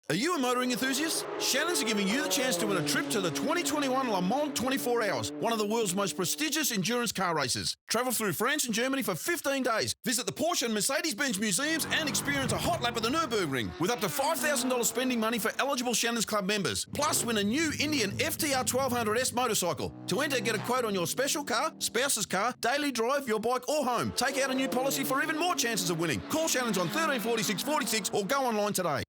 Are you a motoring enthusiast? Shannon's are giving you the chance to win a trip to the 2021 Le Mans 24 Hours, one of the world's most prestigious endurance car races. Travel through France and Germany for 15 days. Visit the Porsche and Mercedes-Benz museums and experience a hot lap at the Nürburgring with up to $5,000 spending money for eligible Shannon's Club members. Plus, win a new Indian FTR 1200S motorcycle. To enter, get a quote on your special car, spouse's car, daily drive, your bike or home. Take out a new policy for even more chances of winning. Call Shannon's on 134646 or go online today.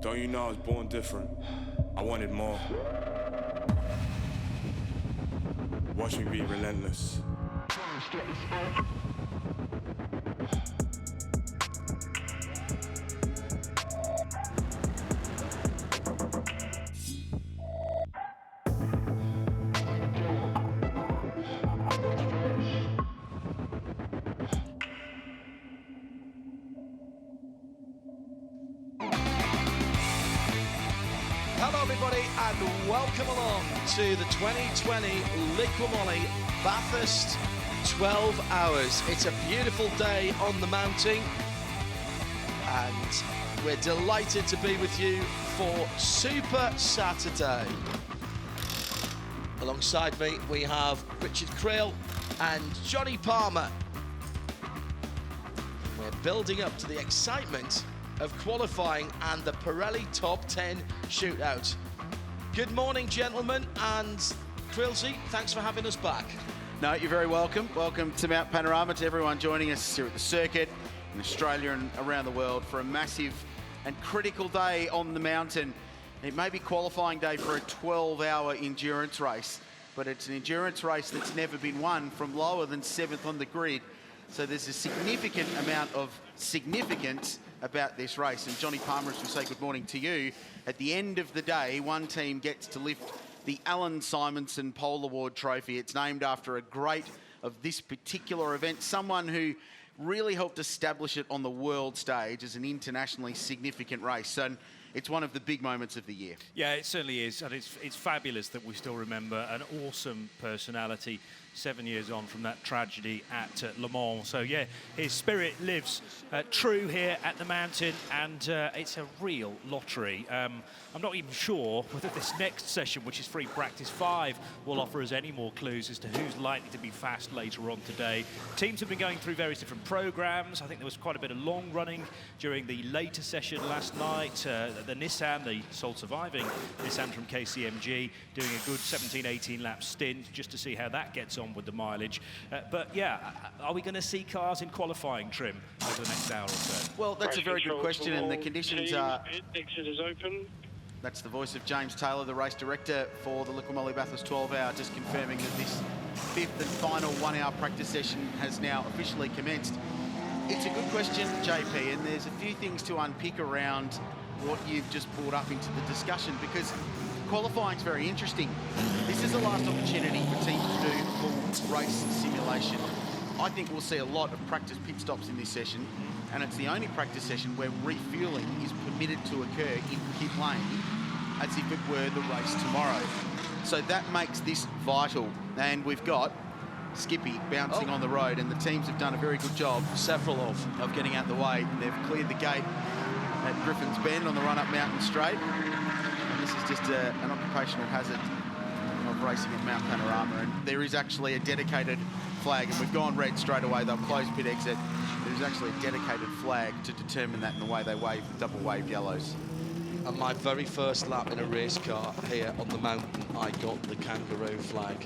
Don't you know I was born different? I wanted more. Watch me be relentless. Hello everybody and welcome along to the 2020 Liqui Moly Bathurst 12 hours. It's a beautiful day on the mountain and we're delighted to be with you for Super Saturday. Alongside me we have Richard Creel and Johnny Palmer. We're building up to the excitement of qualifying and the Pirelli Top 10 shootout. Good morning, gentlemen, and Creelsy, thanks for having us back. No, you're very welcome. Welcome to Mount Panorama, to everyone joining us here at the circuit in Australia and around the world for a massive and critical day on the mountain. It may be qualifying day for a 12-hour endurance race, but it's an endurance race that's never been won from lower than 7th on the grid. So there's a significant amount of significance about this race. And Johnny Palmer, as we say good morning to you, at the end of the day, one team gets to lift the Alan Simonson Pole Award trophy. It's named after a great of this particular event, someone who really helped establish it on the world stage as an internationally significant race. And it's one of the big moments of the year. Yeah, it certainly is, and it's fabulous that we still remember an awesome personality 7 years on from that tragedy at Le Mans. So yeah, his spirit lives true here at the mountain, and it's a real lottery. I'm not even sure whether this next session, which is free practice 5, will offer us any more clues as to who's likely to be fast later on today. Teams have been going through various different programs. I think there was quite a bit of long running during the later session last night. The Nissan, the sole surviving Nissan from KCMG, doing a good 17-18 lap stint just to see how that gets on with the mileage. But yeah, are we going to see cars in qualifying trim over the next hour or so? Well, that's a very good question, and the conditions are... Exit is open. That's the voice of James Taylor, the race director for the Liqui Moly Bathurst 12 hour, just confirming that this 5th and final 1 hour practice session has now officially commenced. It's a good question, JP, and there's a few things to unpick around what you've just brought up into the discussion, because qualifying's very interesting. This is the last opportunity for teams to do full race simulation. I think we'll see a lot of practice pit stops in this session, and it's the only practice session where refueling is permitted to occur in pit lane as if it were the race tomorrow. So that makes this vital. And we've got Skippy bouncing on the road, and the teams have done a very good job. Several of getting out the way. They've cleared the gate at Griffin's Bend on the run-up Mountain Straight. And this is just an occupational hazard of racing at Mount Panorama. And there is actually a dedicated flag, and we've gone red straight away. They'll close pit exit. There's actually a dedicated flag to determine that in the way they wave, double wave yellows. And my very first lap in a race car here on the mountain, I got the kangaroo flag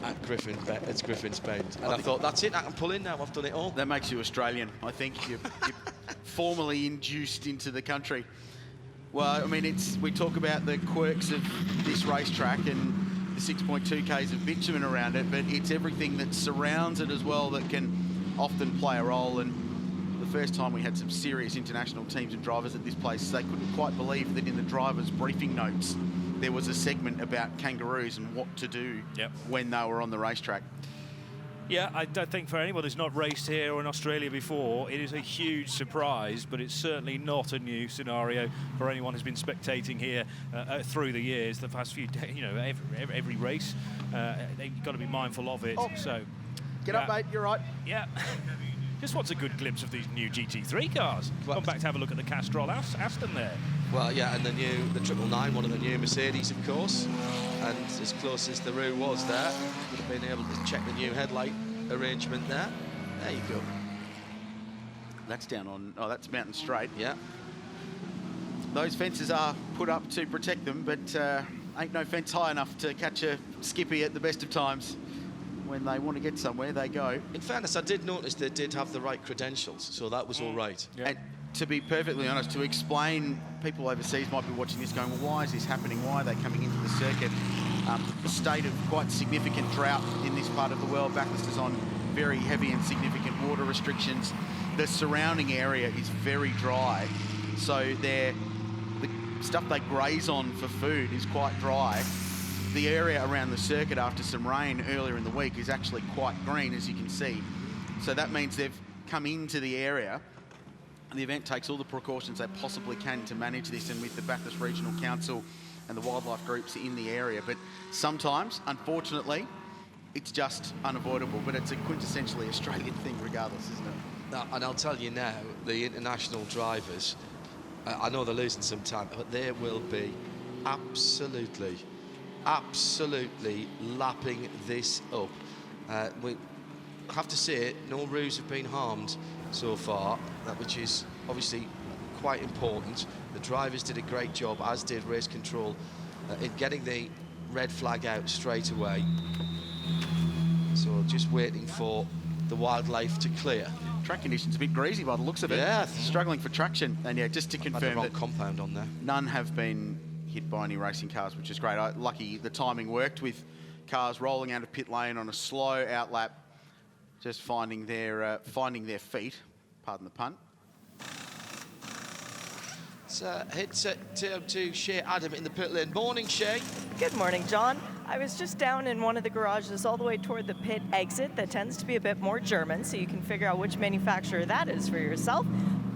at Griffin's Bend. And I thought, that's it, I can pull in now, I've done it all. That makes you Australian, I think. You're formally induced into the country. Well, I mean, we talk about the quirks of this racetrack and the 6.2 Ks of bitumen around it, but it's everything that surrounds it as well that can often play a role. And the first time we had some serious international teams and drivers at this place, they couldn't quite believe that in the drivers' briefing notes there was a segment about kangaroos and what to do when they were on the racetrack. Yeah, I don't think for anyone who's not raced here or in Australia before, it is a huge surprise, but it's certainly not a new scenario for anyone who's been spectating here through the years, the past few days, you know, every race. They've got to be mindful of it. So, get up, mate, you're right. Yeah. Just wants a good glimpse of these new GT3 cars. Come back to have a look at the Castrol Aston there. Well, yeah, and the 999, one of the new Mercedes, of course. And as close as the Roo was there, would have been able to check the new headlight arrangement there. There you go. That's down on, that's Mountain Straight. Yeah. Those fences are put up to protect them, but ain't no fence high enough to catch a Skippy at the best of times. When they want to get somewhere, they go. In fairness, I did notice they did have the right credentials, so that was all right. Yeah. And to be perfectly honest, to explain, people overseas might be watching this going, well, why is this happening? Why are they coming into the circuit? A state of quite significant drought in this part of the world. Bathurst is on very heavy and significant water restrictions. The surrounding area is very dry, so the stuff they graze on for food is quite dry. The area around the circuit after some rain earlier in the week is actually quite green, as you can see. So that means they've come into the area, and the event takes all the precautions they possibly can to manage this, and with the Bathurst Regional Council and the wildlife groups in the area. But sometimes, unfortunately, it's just unavoidable, but it's a quintessentially Australian thing regardless, isn't it? Now, and I'll tell you now, the international drivers, I know they're losing some time, but they will be absolutely lapping this up. We have to say, no Roos have been harmed so far, which is obviously quite important. The drivers did a great job, as did race control, in getting the red flag out straight away. So just waiting for the wildlife to clear. Track conditions a bit greasy by the looks of it. Yeah. Struggling for traction. And yeah, just to confirm that compound on there. None have been hit by any racing cars, which is great. Lucky the timing worked with cars rolling out of pit lane on a slow outlap, just finding their feet, pardon the pun. Hits to Shea Adam in the pit lane. Morning, Shea. Good morning, John. I was just down in one of the garages all the way toward the pit exit that tends to be a bit more German, so you can figure out which manufacturer that is for yourself.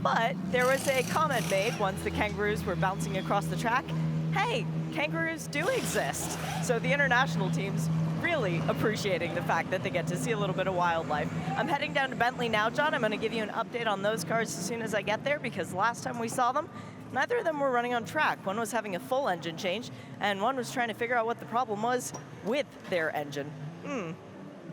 But there was a comment made once the kangaroos were bouncing across the track. Hey, kangaroos do exist. So the international team's really appreciating the fact that they get to see a little bit of wildlife. I'm heading down to Bentley now, John. I'm going to give you an update on those cars as soon as I get there, because last time we saw them, neither of them were running on track. One was having a full engine change, and one was trying to figure out what the problem was with their engine.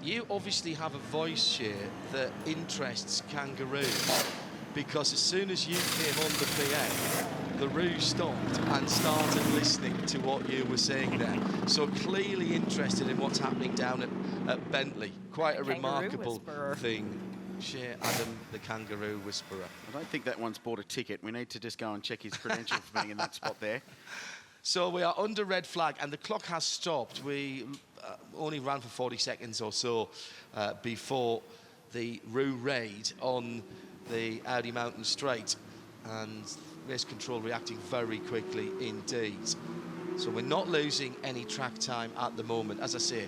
You obviously have a voice, Shea, that interests kangaroos, because as soon as you came on the PA, the Roo stopped and started listening to what you were saying there. So clearly interested in what's happening down at Bentley. Quite a remarkable thing. Shea Adam, the kangaroo whisperer. I don't think that one's bought a ticket. We need to just go and check his credentials for being in that spot there. So we are under red flag, and the clock has stopped. We only ran for 40 seconds or so before the Roo raid on the Audi Mountain Straight, and race control reacting very quickly indeed. So we're not losing any track time at the moment. As I say,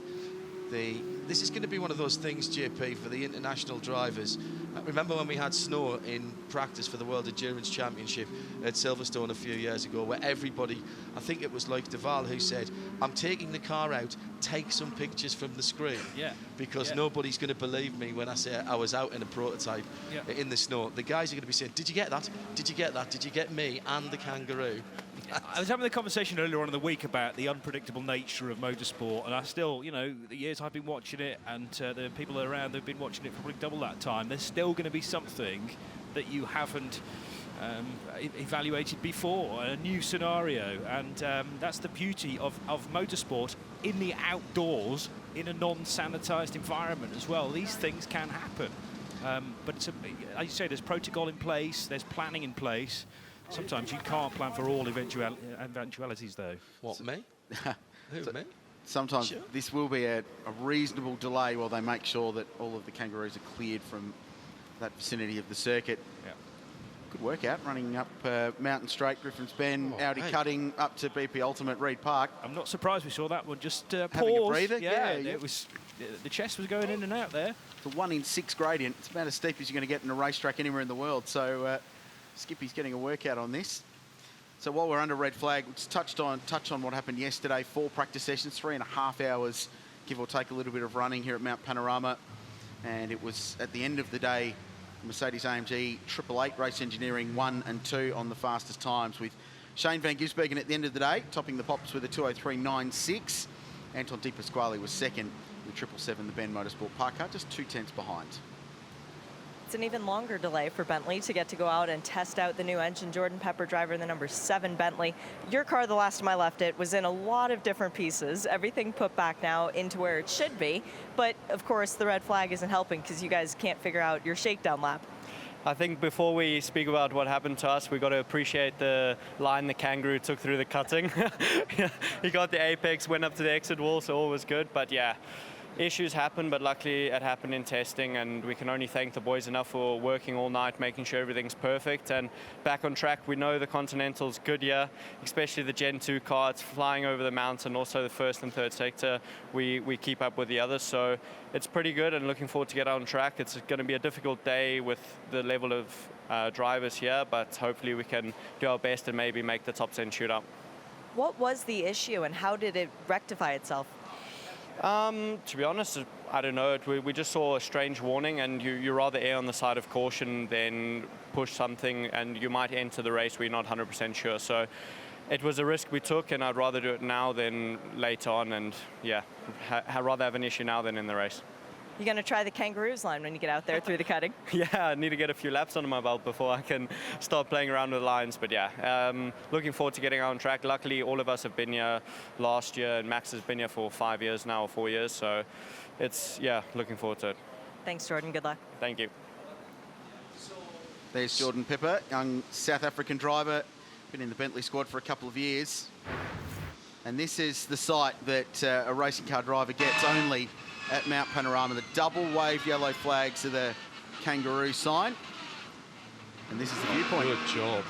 This is going to be one of those things, JP, for the international drivers. Remember when we had snow in practice for the World Endurance Championship at Silverstone a few years ago, where everybody, I think it was like Duval, who said, I'm taking the car out, take some pictures from the screen. Yeah. Because nobody's going to believe me when I say I was out in a prototype in the snow. The guys are going to be saying, did you get that? Did you get that? Did you get me and the kangaroo? I was having the conversation earlier on in the week about the unpredictable nature of motorsport, and I still, you know, the years I've been watching it, and the people around who've been watching it for probably double that time, there's still going to be something that you haven't evaluated before, a new scenario, and that's the beauty of motorsport in the outdoors, in a non-sanitised environment as well. These things can happen, but it's as you say, there's protocol in place, there's planning in place. Sometimes you can't plan for all eventualities, though. What, me? Who, me? Sometimes this will be a reasonable delay while they make sure that all of the kangaroos are cleared from that vicinity of the circuit. Yeah. Good workout, running up Mountain Straight, Griffin's Bend, Audi Cutting, up to BP Ultimate, Reed Park. I'm not surprised we saw that one just Having pause. a breather? Yeah. It was, the chest was going in and out there. It's a 1 in 6 gradient. It's about as steep as you're going to get in a racetrack anywhere in the world. So Skippy's getting a workout on this. So while we're under red flag, let's touch on what happened yesterday. 4 practice sessions, 3.5 hours, give or take a little bit of running here at Mount Panorama. And it was at the end of the day, Mercedes-AMG 888 Race Engineering 1 and 2 on the fastest times, with Shane Van Gisbergen at the end of the day topping the pops with a 2:03.96. Anton Di Pasquale was second with 777, the Ben Motorsport Park car, just 2/10 behind. It's an even longer delay for Bentley to get to go out and test out the new engine. Jordan Pepper, driver in the number 7 Bentley. Your car, the last time I left it, was in a lot of different pieces. Everything put back now into where it should be. But, of course, the red flag isn't helping because you guys can't figure out your shakedown lap. I think before we speak about what happened to us, we've got to appreciate the line the kangaroo took through the cutting. He got the apex, went up to the exit wall, so all was good. But, yeah. Issues happen, but luckily it happened in testing, and we can only thank the boys enough for working all night, making sure everything's perfect and back on track. We know the Continental's good here, especially the Gen 2 car. It's flying over the mountain, also the first and third sector. We keep up with the others, so it's pretty good and looking forward to get on track. It's going to be a difficult day with the level of drivers here, but hopefully we can do our best and maybe make the top 10 shootout. What was the issue and how did it rectify itself? To be honest, I don't know. We just saw a strange warning, and you rather err on the side of caution than push something, and you might enter the race where you're not 100% sure. So it was a risk we took, and I'd rather do it now than later on, and yeah, I'd rather have an issue now than in the race. You going to try the kangaroos line when you get out there through the cutting? Yeah, I need to get a few laps under my belt before I can start playing around with lines. But yeah, looking forward to getting on track. Luckily, all of us have been here last year, and Max has been here for 5 years now, or 4 years. So it's, yeah, looking forward to it. Thanks, Jordan. Good luck. Thank you. There's Jordan Pepper, young South African driver, been in the Bentley squad for a couple of years. And this is the sight that a racing car driver gets only at Mount Panorama. The double wave yellow flags are the kangaroo sign. And this is the viewpoint. Good job.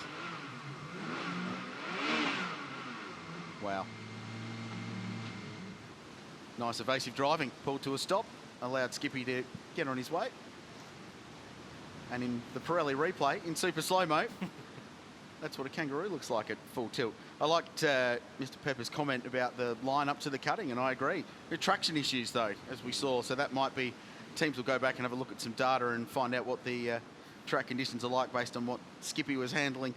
Wow. Nice evasive driving. Pulled to a stop. Allowed Skippy to get on his way. And in the Pirelli replay, in super slow-mo, that's what a kangaroo looks like at full tilt. I liked Mr. Pepper's comment about the line up to the cutting, and I agree. There are traction issues, though, as we saw, so that might be... Teams will go back and have a look at some data and find out what the track conditions are like based on what Skippy was handling.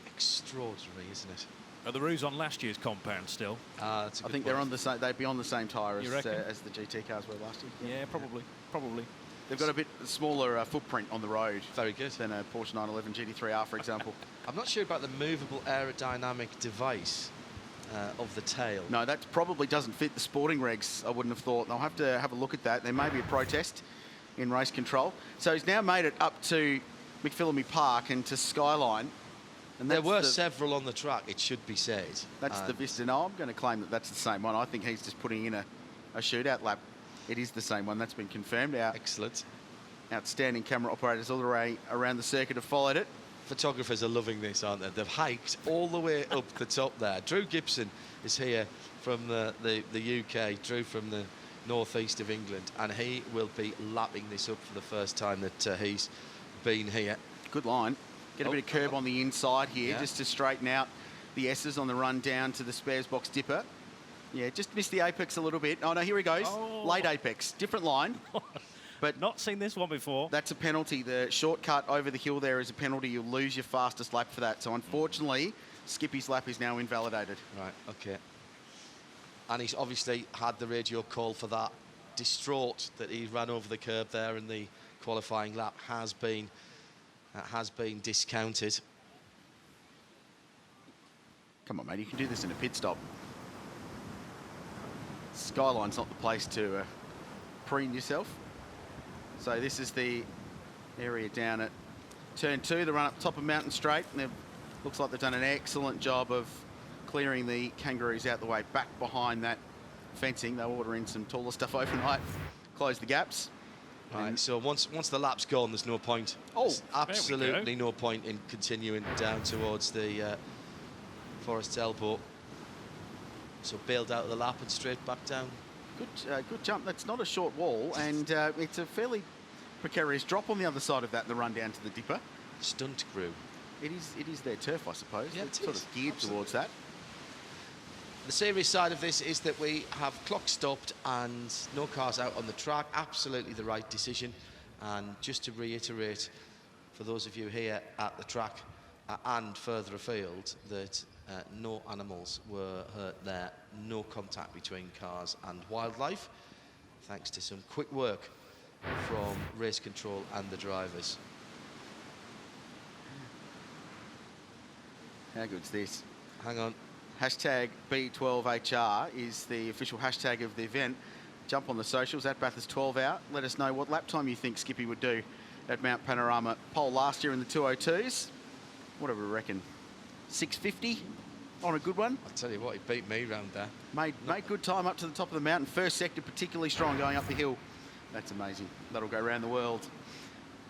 Extraordinary, isn't it? Are the roos on last year's compound still? That's a good I think point. they're on the same. They'd be on the same tyre You as reckon? the GT cars were last year. Yeah, probably. They've got a bit smaller footprint on the road. Very good. Than a Porsche 911 GT3R, for example. I'm not sure about the movable aerodynamic device of the tail. No, that probably doesn't fit the sporting regs, I wouldn't have thought. They'll have to have a look at that. There may be a protest in race control. So he's now made it up to McPhillamy Park and to Skyline. And There were several on the track, it should be said. That's the Vista. No, I'm going to claim that that's the same one. I think he's just putting in a shootout lap. It is the same one. That's been confirmed. Our Excellent. outstanding camera operators all the way around the circuit have followed it. photographers are loving this, aren't they? They've hiked all the way up the top there. Drew Gibson is here from the UK, Drew from the northeast of England, and he will be lapping this up for the first time that he's been here. Good line. Get a bit of curb on the inside here, just to straighten out the S's on the run down to the spares box dipper. Yeah, just missed the apex a little bit. Oh, no, here he goes. Oh. Late apex, different line. But Not seen this one before. that's a penalty. The shortcut over the hill there is a penalty. You'll lose your fastest lap for that. So unfortunately, Skippy's lap is now invalidated. Right, okay. And he's obviously had the radio call for that. Distraught that he ran over the curb there in the qualifying lap has been discounted. Come on, mate, you can do this in a pit stop. Skyline's not the place to preen yourself. So this is the area down at turn 2, the run up top of Mountain Straight. And looks like they've done an excellent job of clearing the kangaroos out the way, back behind that fencing. They'll order in some taller stuff overnight, close the gaps. Right, so once the lap's gone, there's no point. Oh, there's absolutely no point in continuing down towards the Forest Elbow. So bailed out of the lap and straight back down. Good jump. That's not a short wall, and it's a fairly precarious drop on the other side of that in the run down to the dipper. Stunt crew. It is their turf, I suppose. Yeah, it's it sort is. of geared towards that. The serious side of this is that we have clock stopped and no cars out on the track. Absolutely the right decision. And just to reiterate, for those of you here at the track and further afield, that no animals were hurt there. No contact between cars and wildlife, thanks to some quick work from race control and the drivers. How good's this? Hang on. Hashtag B12HR is the official hashtag of the event. Jump on the socials at Bathurst 12 out. Let us know what lap time you think Skippy would do at Mount Panorama. Pole last year in the 202s. What do we reckon? 650 on a good one? I'll tell you what, he beat me round there. Made good time up to the top of the mountain. First sector particularly strong going up the hill. That's amazing. That'll go around the world.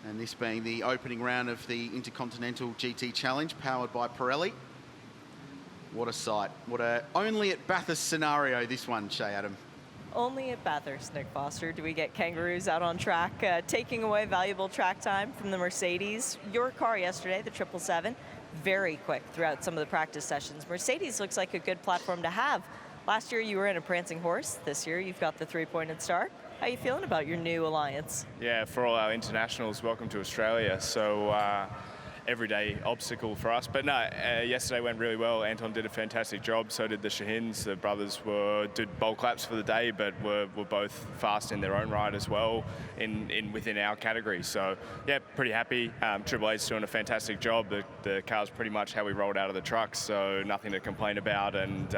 And this being the opening round of the Intercontinental GT Challenge powered by Pirelli. What a sight. What a only at Bathurst scenario, this one, Shay Adam. Only at Bathurst, Nick Foster, do we get kangaroos out on track, taking away valuable track time from the Mercedes. Your car yesterday, the 777, very quick throughout some of the practice sessions. Mercedes looks like a good platform to have. Last year you were in a prancing horse. This year you've got the three-pointed star. How are you feeling about your new alliance? Yeah, for all our internationals, welcome to Australia. So everyday obstacle for us. But no, yesterday went really well. Anton did a fantastic job. So did the Shahins. The brothers did bulk laps for the day, but were both fast in their own right as well within our category. So yeah, pretty happy. Triple Eight's doing a fantastic job. The car's pretty much how we rolled out of the truck, so nothing to complain about. And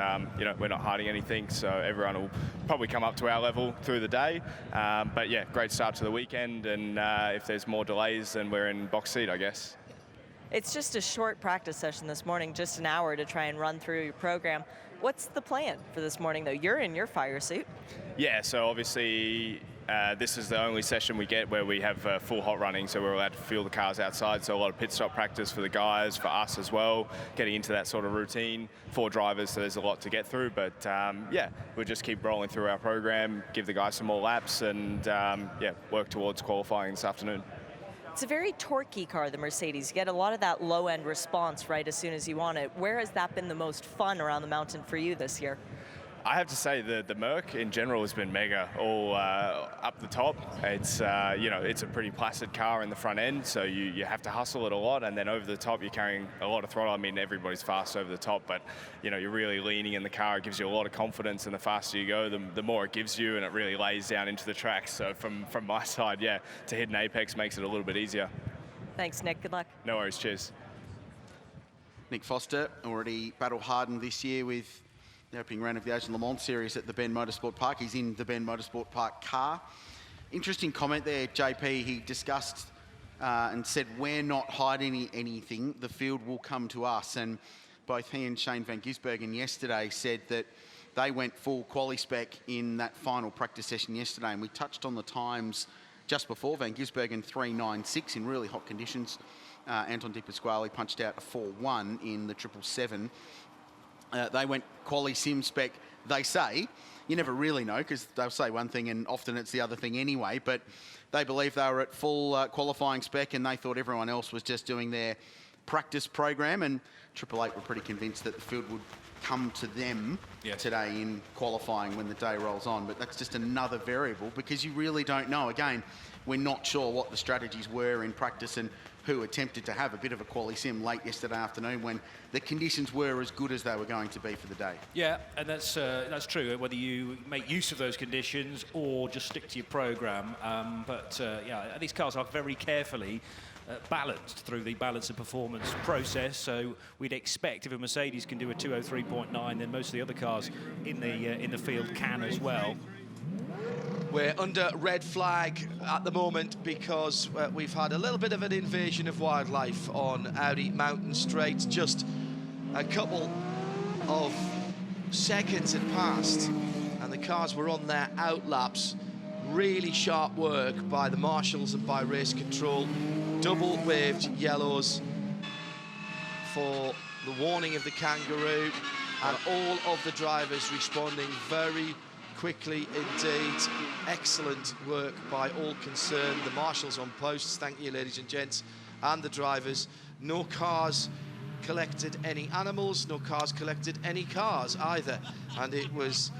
we're not hiding anything. So everyone will probably come up to our level through the day. But yeah, great start to the weekend. And if there's more delays, then we're in box seat, I guess. It's just a short practice session this morning, just an hour to try and run through your program. What's the plan for this morning, though? You're in your fire suit. Yeah, so obviously this is the only session we get where we have full hot running, so we're allowed to fuel the cars outside, so a lot of pit stop practice for the guys, for us as well, getting into that sort of routine for drivers, so there's a lot to get through, but yeah, we'll just keep rolling through our program, give the guys some more laps, and yeah, work towards qualifying this afternoon. It's a very torquey car, the Mercedes. You get a lot of that low-end response right as soon as you want it. Where has that been the most fun around the mountain for you this year? I have to say the Merc in general has been mega, all up the top. It's it's a pretty placid car in the front end, so you have to hustle it a lot, and then over the top you're carrying a lot of throttle. I mean, everybody's fast over the top, but you're really leaning in the car. It gives you a lot of confidence, and the faster you go, the more it gives you, and it really lays down into the track. So from my side, yeah, to hit an apex makes it a little bit easier. Thanks, Nick. Good luck. No worries. Cheers. Nick Foster, already battle-hardened this year with the opening round of the Asian Le Mans series at the Ben Motorsport Park. He's in the Ben Motorsport Park car. Interesting comment there, JP. He discussed and said, we're not hiding anything. The field will come to us. And both he and Shane van Gisbergen yesterday said that they went full quali spec in that final practice session yesterday. And we touched on the times just before. Van Gisbergen 3.96 in really hot conditions. Anton Di Pasquale punched out a 4-1 in the 777. They went quali sim spec, they say. You never really know because they'll say one thing and often it's the other thing anyway, but they believe they were at full qualifying spec and they thought everyone else was just doing their practice program, and Triple Eight were pretty convinced that the field would come to them today in qualifying when the day rolls on. But that's just another variable because you really don't know. Again, we're not sure what the strategies were in practice and who attempted to have a bit of a quali sim late yesterday afternoon when the conditions were as good as they were going to be for the day. Yeah, and that's true, whether you make use of those conditions or just stick to your programme. Yeah, these cars are very carefully balanced through the balance and performance process, so we'd expect if a Mercedes can do a 203.9, then most of the other cars in the field can as well. We're under red flag at the moment because we've had a little bit of an invasion of wildlife on Audi Mountain Straight. Just a couple of seconds had passed and the cars were on their outlaps. Really sharp work by the marshals and by race control. Double waved yellows for the warning of the kangaroo, and all of the drivers responding very quickly indeed. Excellent work by all concerned. The marshals on posts, thank you ladies and gents, and the drivers. No cars collected any animals, no cars collected any cars either, and it was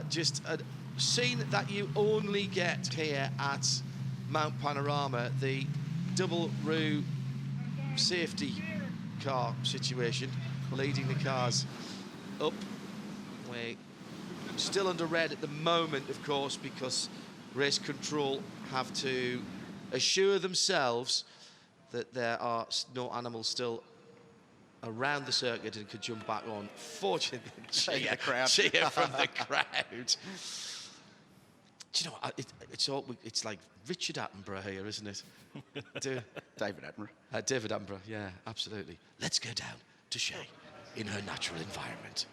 just a scene that you only get here at Mount Panorama, the double roue safety car situation, leading the cars up. We're still under red at the moment, of course, because race control have to assure themselves that there are no animals still around the circuit and could jump back on. Fortunately, cheer from the crowd. Do you know what? It's like Richard Attenborough here, isn't it? David Attenborough. David Attenborough, yeah, absolutely. Let's go down to Shay in her natural environment.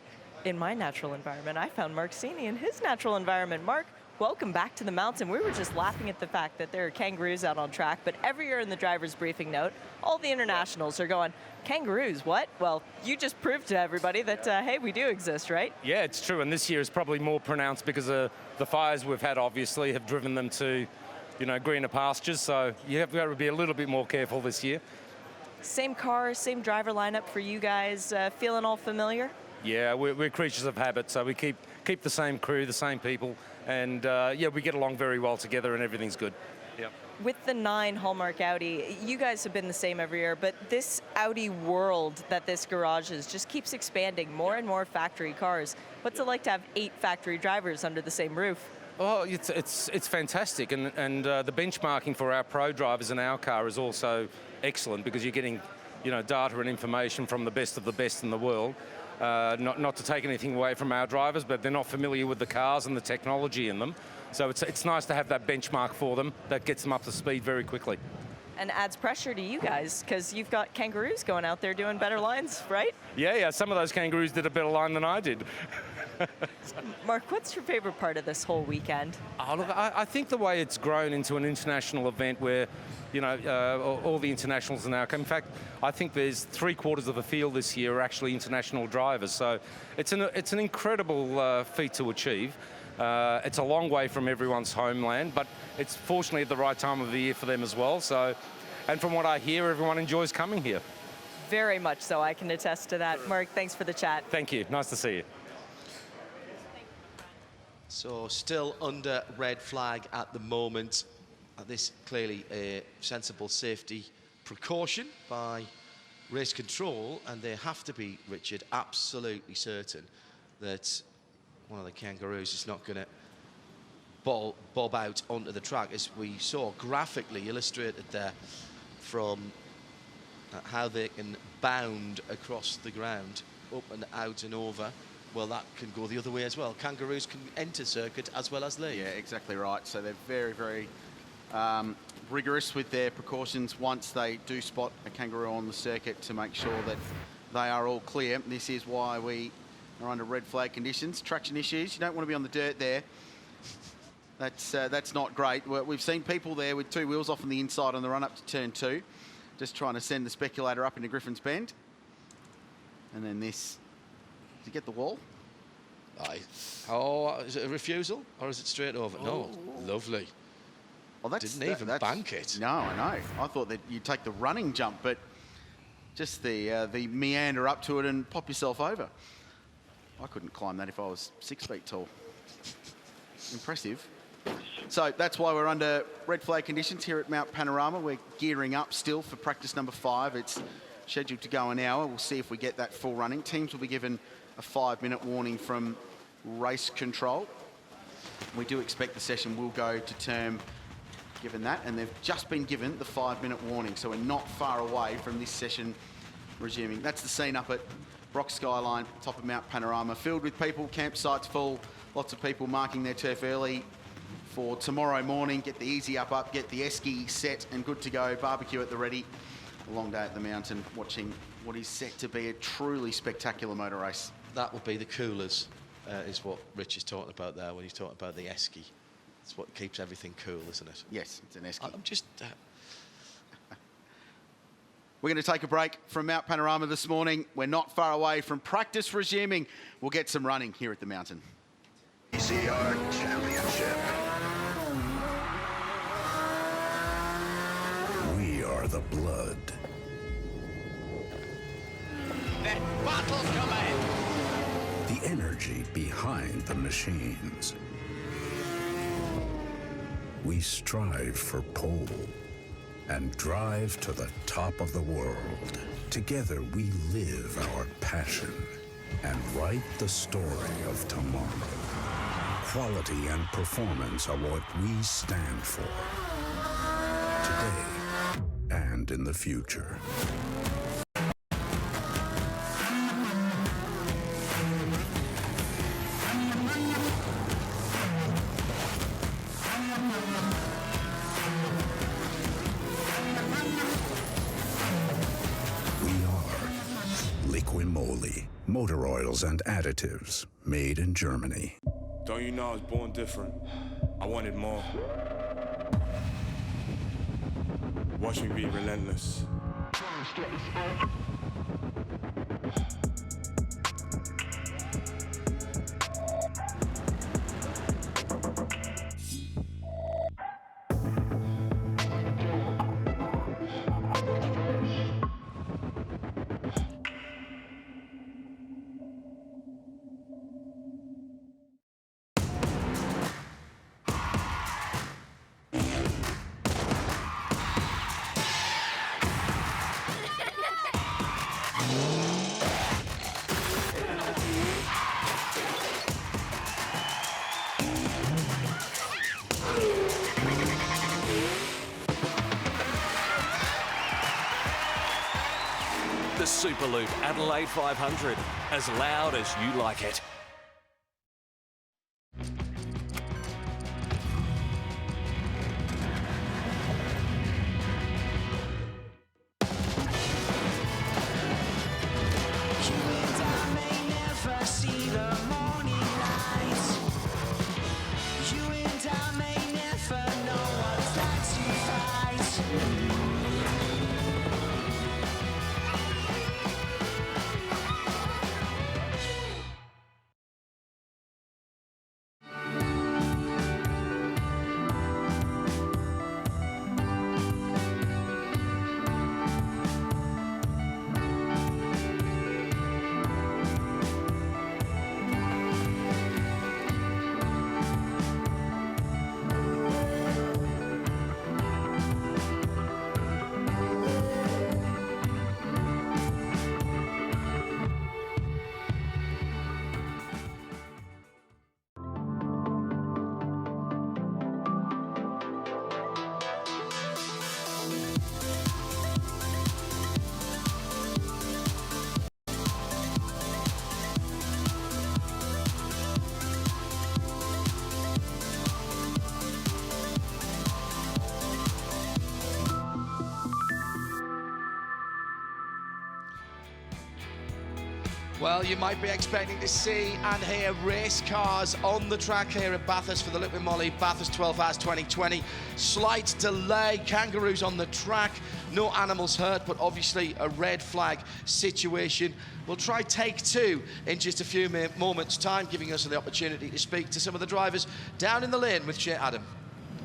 In my natural environment, I found Mark Sini in his natural environment. Mark, welcome back to the mountain. We were just laughing at the fact that there are kangaroos out on track, but every year in the driver's briefing note, all the internationals are going, kangaroos, what? Well, you just proved to everybody that, hey, we do exist, right? Yeah, it's true, and this year is probably more pronounced because the fires we've had obviously have driven them to, greener pastures, so you have got to be a little bit more careful this year. Same car, same driver lineup for you guys, feeling all familiar? Yeah, we're creatures of habit, so we keep the same crew, the same people, and we get along very well together and everything's good. Yep. With the 9 Hallmark Audi, you guys have been the same every year, but this Audi world that this garage is just keeps expanding, more and more factory cars. What's it like to have 8 factory drivers under the same roof? Oh, it's fantastic, and the benchmarking for our pro drivers in our car is also excellent because you're getting, data and information from the best of the best in the world. Not to take anything away from our drivers, but they're not familiar with the cars and the technology in them. So it's nice to have that benchmark for them that gets them up to speed very quickly. And adds pressure to you guys because you've got kangaroos going out there doing better lines, right? Yeah, some of those kangaroos did a better line than I did. Mark, what's your favorite part of this whole weekend? Look, I think the way it's grown into an international event where, all the internationals are now coming. In fact, I think there's 3/4 of the field this year are actually international drivers. So it's an incredible feat to achieve. It's a long way from everyone's homeland, but it's fortunately at the right time of the year for them as well. So, and from what I hear, everyone enjoys coming here. Very much so. I can attest to that. Mark, thanks for the chat. Thank you. Nice to see you. So still under red flag at the moment. This clearly a sensible safety precaution by race control, and they have to be, Richard, absolutely certain that one of the kangaroos is not going to bob out onto the track, as we saw graphically illustrated there from how they can bound across the ground, up and out and over. Well, that can go the other way as well. Kangaroos can enter circuit as well as leave. Yeah, exactly right. So they're very, very rigorous with their precautions once they do spot a kangaroo on the circuit to make sure that they are all clear. This is why we are under red flag conditions. Traction issues, you don't want to be on the dirt there. That's not great. We've seen people there with 2 wheels off on the inside on the run up to turn 2. Just trying to send the speculator up into Griffin's Bend. And then this. Did you get the wall? Aye. Oh, is it a refusal or is it straight over? No. Lovely. Well, Didn't even bank it. No, I know. I thought that you'd take the running jump, but just the meander up to it and pop yourself over. I couldn't climb that if I was 6 feet tall. Impressive. So that's why we're under red flag conditions here at Mount Panorama. We're gearing up still for practice number 5. It's scheduled to go an hour. We'll see if we get that full running. Teams will be given a 5-minute warning from race control. We do expect the session will go to term given that, and they've just been given the 5-minute warning, so we're not far away from this session resuming. That's the scene up at Brock Skyline, top of Mount Panorama, filled with people, campsites full, lots of people marking their turf early for tomorrow morning. Get the easy up, get the esky set and good to go, barbecue at the ready. A long day at the mountain, watching what is set to be a truly spectacular motor race. That would be the coolers, is what Rich is talking about there when he's talking about the esky. It's what keeps everything cool, isn't it? Yes, it's an esky. I'm just... We're going to take a break from Mount Panorama this morning. We're not far away from practice resuming. We'll get some running here at the mountain. ECR Championship. We are the blood. That battle's coming! The energy behind the machines. We strive for pole and drive to the top of the world. Together we live our passion and write the story of tomorrow. Quality and performance are what we stand for. Today and in the future. Liqui Moly, motor oils and additives made in Germany. Don't you know I was born different? I wanted more. Watch me be relentless. The Superloop Adelaide 500, as loud as you like it. Well, you might be expecting to see and hear race cars on the track here at Bathurst for the Liqui Moly Bathurst 12 Hours 2020. Slight delay, kangaroos on the track, no animals hurt, but obviously a red flag situation. We'll try take two in just a few moments' time, giving us the opportunity to speak to some of the drivers down in the lane with Shea Adam.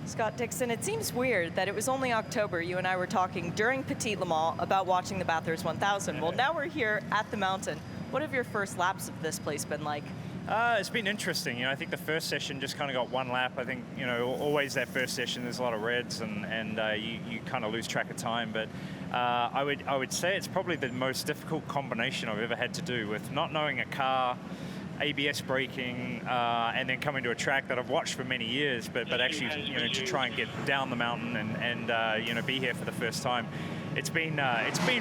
Scott Dixon, it seems weird that it was only October you and I were talking during Petit Le Mans about watching the Bathurst 1000. Well, now we're here at the mountain. What have your first laps of this place been like? It's been interesting. You know, I think the first session just kind of got one lap. I think, you know, always that first session there's a lot of reds and you kind of lose track of time. But I would say it's probably the most difficult combination I've ever had to do, with not knowing a car, ABS braking, and then coming to a track that I've watched for many years, but actually, you know, to try and get down the mountain and you know, be here for the first time. It's been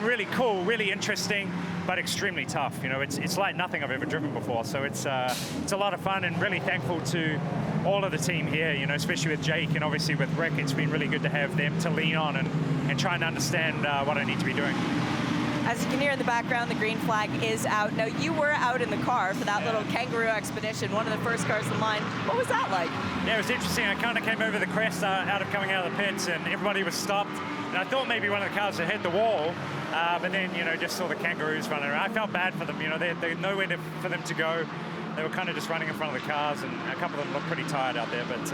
really cool, really interesting, but extremely tough. You know, it's like nothing I've ever driven before. So it's a lot of fun, and really thankful to all of the team here. You know, especially with Jake and obviously with Rick. It's been really good to have them to lean on and try and understand what I need to be doing. As you can hear in the background, the green flag is out. Now, you were out in the car for that little kangaroo expedition, one of the first cars in line. What was that like? Yeah, it was interesting. I kind of came over the crest coming out of the pits, and everybody was stopped. And I thought maybe one of the cars had hit the wall, but then, you know, just saw the kangaroos running around. I felt bad for them. You know, they had nowhere for them to go. They were kind of just running in front of the cars, and a couple of them looked pretty tired out there. But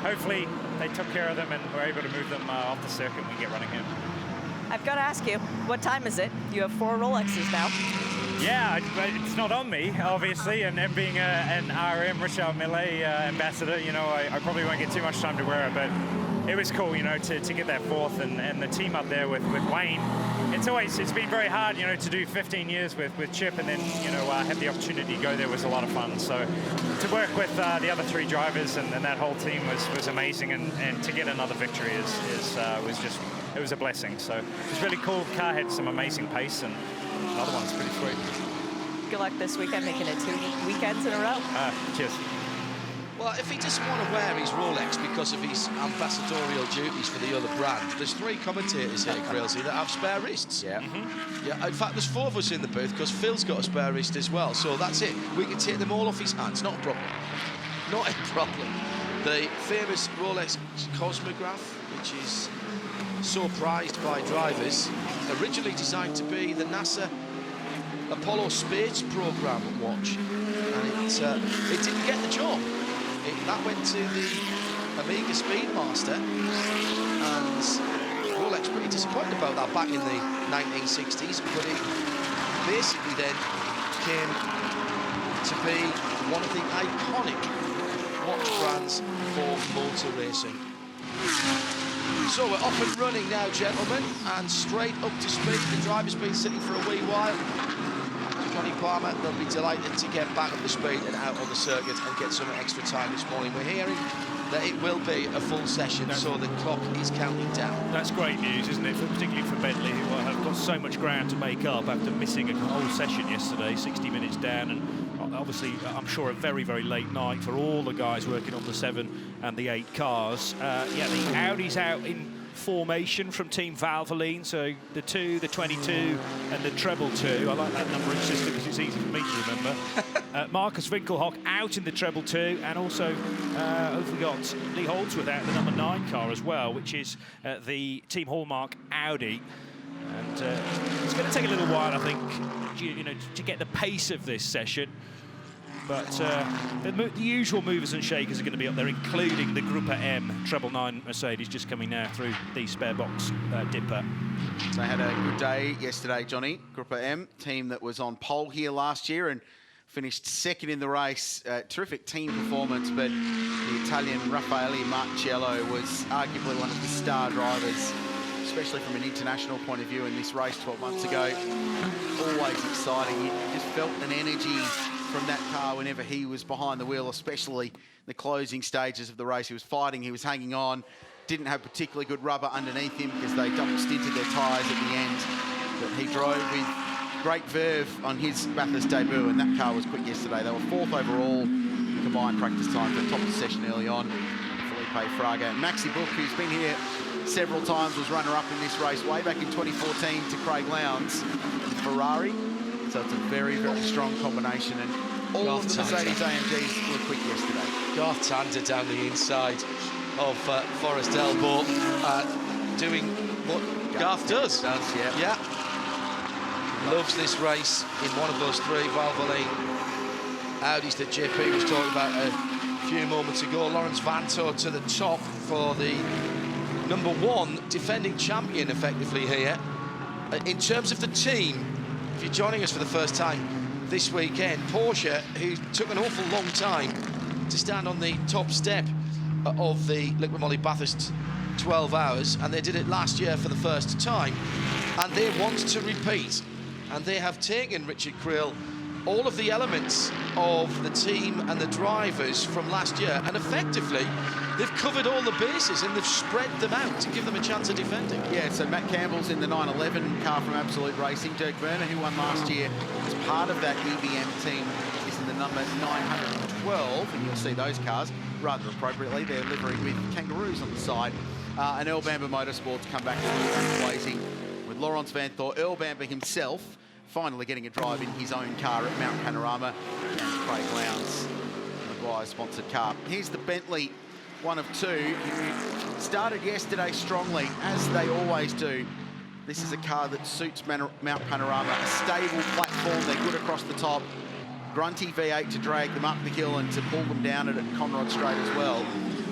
hopefully they took care of them and were able to move them off the circuit when we get running here. I've got to ask you, what time is it? You have 4 Rolexes now. Yeah, it's not on me, obviously, and being an RM Richard Millet ambassador, you know, I probably won't get too much time to wear it, but it was cool, you know, to get that 4th, and the team up there with Wayne. It's been very hard, you know, to do 15 years with Chip, and then, you know, have the opportunity to go there was a lot of fun. So to work with the other 3 drivers and that whole team was amazing, and to get another victory it was a blessing. So it was really cool. The car had some amazing pace, and another one's pretty sweet. Good luck this weekend, making it 2 weekends in a row. Cheers. Well, if he doesn't want to wear his Rolex because of his ambassadorial duties for the other brand, there's 3 commentators here, Grillsy, that have spare wrists. Yeah. Yeah. In fact, there's 4 of us in the booth because Phil's got a spare wrist as well. So that's it. We can take them all off his hands. Not a problem. Not a problem. The famous Rolex Cosmograph, which is so prized by drivers, originally designed to be the NASA Apollo space program watch, and it didn't get the job. That went to the Amiga Speedmaster, and Rolex pretty disappointed about that back in the 1960s, but it basically then came to be one of the iconic watch brands for motor racing. So we're off and running now, gentlemen, and straight up to speed. The driver's been sitting for a wee while. Johnny Palmer, they'll be delighted to get back up to speed and out on the circuit and get some extra time this morning. We're hearing that it will be a full session, so the clock is counting down. That's great news, isn't it? Particularly for Bentley, who have got so much ground to make up after missing a whole session yesterday, 60 minutes down, and obviously, I'm sure, a very, very late night for all the guys working on the 7 and the 8 cars. Yeah, the Audi's out in formation from Team Valvoline, so the 2, the 22 and the treble 2. I like that numbering system because it's easy for me to remember. Marcus Winkelhock out in the treble 2, and also we've got Lee Holdsworth out in the number 9 car as well, which is the Team Hallmark Audi. And it's going to take a little while, I think, you know, to get the pace of this session. But the usual movers and shakers are going to be up there, including the Gruppa M 999 Mercedes just coming now through the spare box dipper. They had a good day yesterday, Johnny. Gruppa M, team that was on pole here last year and finished 2nd in the race. Terrific team performance, but the Italian Raffaele Marcello was arguably one of the star drivers, especially from an international point of view in this race 12 months ago. Always exciting. You just felt an energy from that car whenever he was behind the wheel, especially the closing stages of the race. He was fighting, he was hanging on, didn't have particularly good rubber underneath him because they double stinted their tyres at the end. But he drove with great verve on his Bathurst debut, and that car was quick yesterday. They were 4th overall in combined practice time for the top of the session early on. Felipe Fraga and Maxi Book, who's been here several times, was runner-up in this race way back in 2014 to Craig Lowndes in Ferrari. So it's a very, very strong combination. And all of the Mercedes AMGs were quick yesterday. Goff-Tander down the inside of Forest Elbow, doing what Garth does. Yeah. Loves this race in one of those three Valvoline Audis that JP was talking about a few moments ago. Lawrence Vanto to the top for the #1 defending champion effectively here. In terms of the team, if you're joining us for the first time this weekend, Porsche, who took an awful long time to stand on the top step of the Liqui Moly Bathurst 12 hours, and they did it last year for the first time, and they want to repeat, and they have taken, Richard Creel, all of the elements of the team and the drivers from last year, and effectively they've covered all the bases and they've spread them out to give them a chance of defending. Yeah, so Matt Campbell's in the 911 car from Absolute Racing. Dirk Werner, who won last year as part of that EBM team, is in the number 912, and you'll see those cars rather appropriately. They're livery with kangaroos on the side. And Earl Bamber Motorsports come back to blazing with Laurens Vanthoor. Earl Bamber himself finally getting a drive in his own car at Mount Panorama, and Craig Lowndes, Maguire's sponsored car. Here's the Bentley, one of two. Started yesterday strongly, as they always do. This is a car that suits Mount Panorama. A stable platform, they're good across the top. Grunty V8 to drag them up the hill and to pull them down at Conrod Straight as well.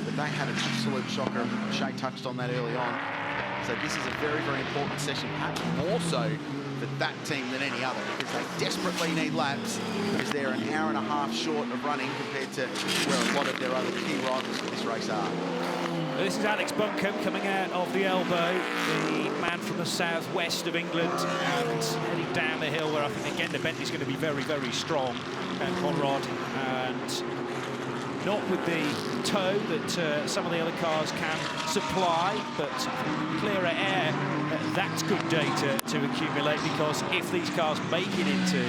But they had an absolute shocker. Shay touched on that early on. So this is a very, very important session, perhaps more so for that team than any other, because they desperately need laps, because they're an hour and a half short of running compared to where a lot of their other key rivals for this race are. This is Alex Buncombe coming out of the elbow, the man from the southwest of England, and heading down the hill where I think, again, the Bentley's going to be very, very strong. And Conrad, and not with the toe that some of the other cars can supply, but clearer air, that's good data to accumulate, because if these cars make it into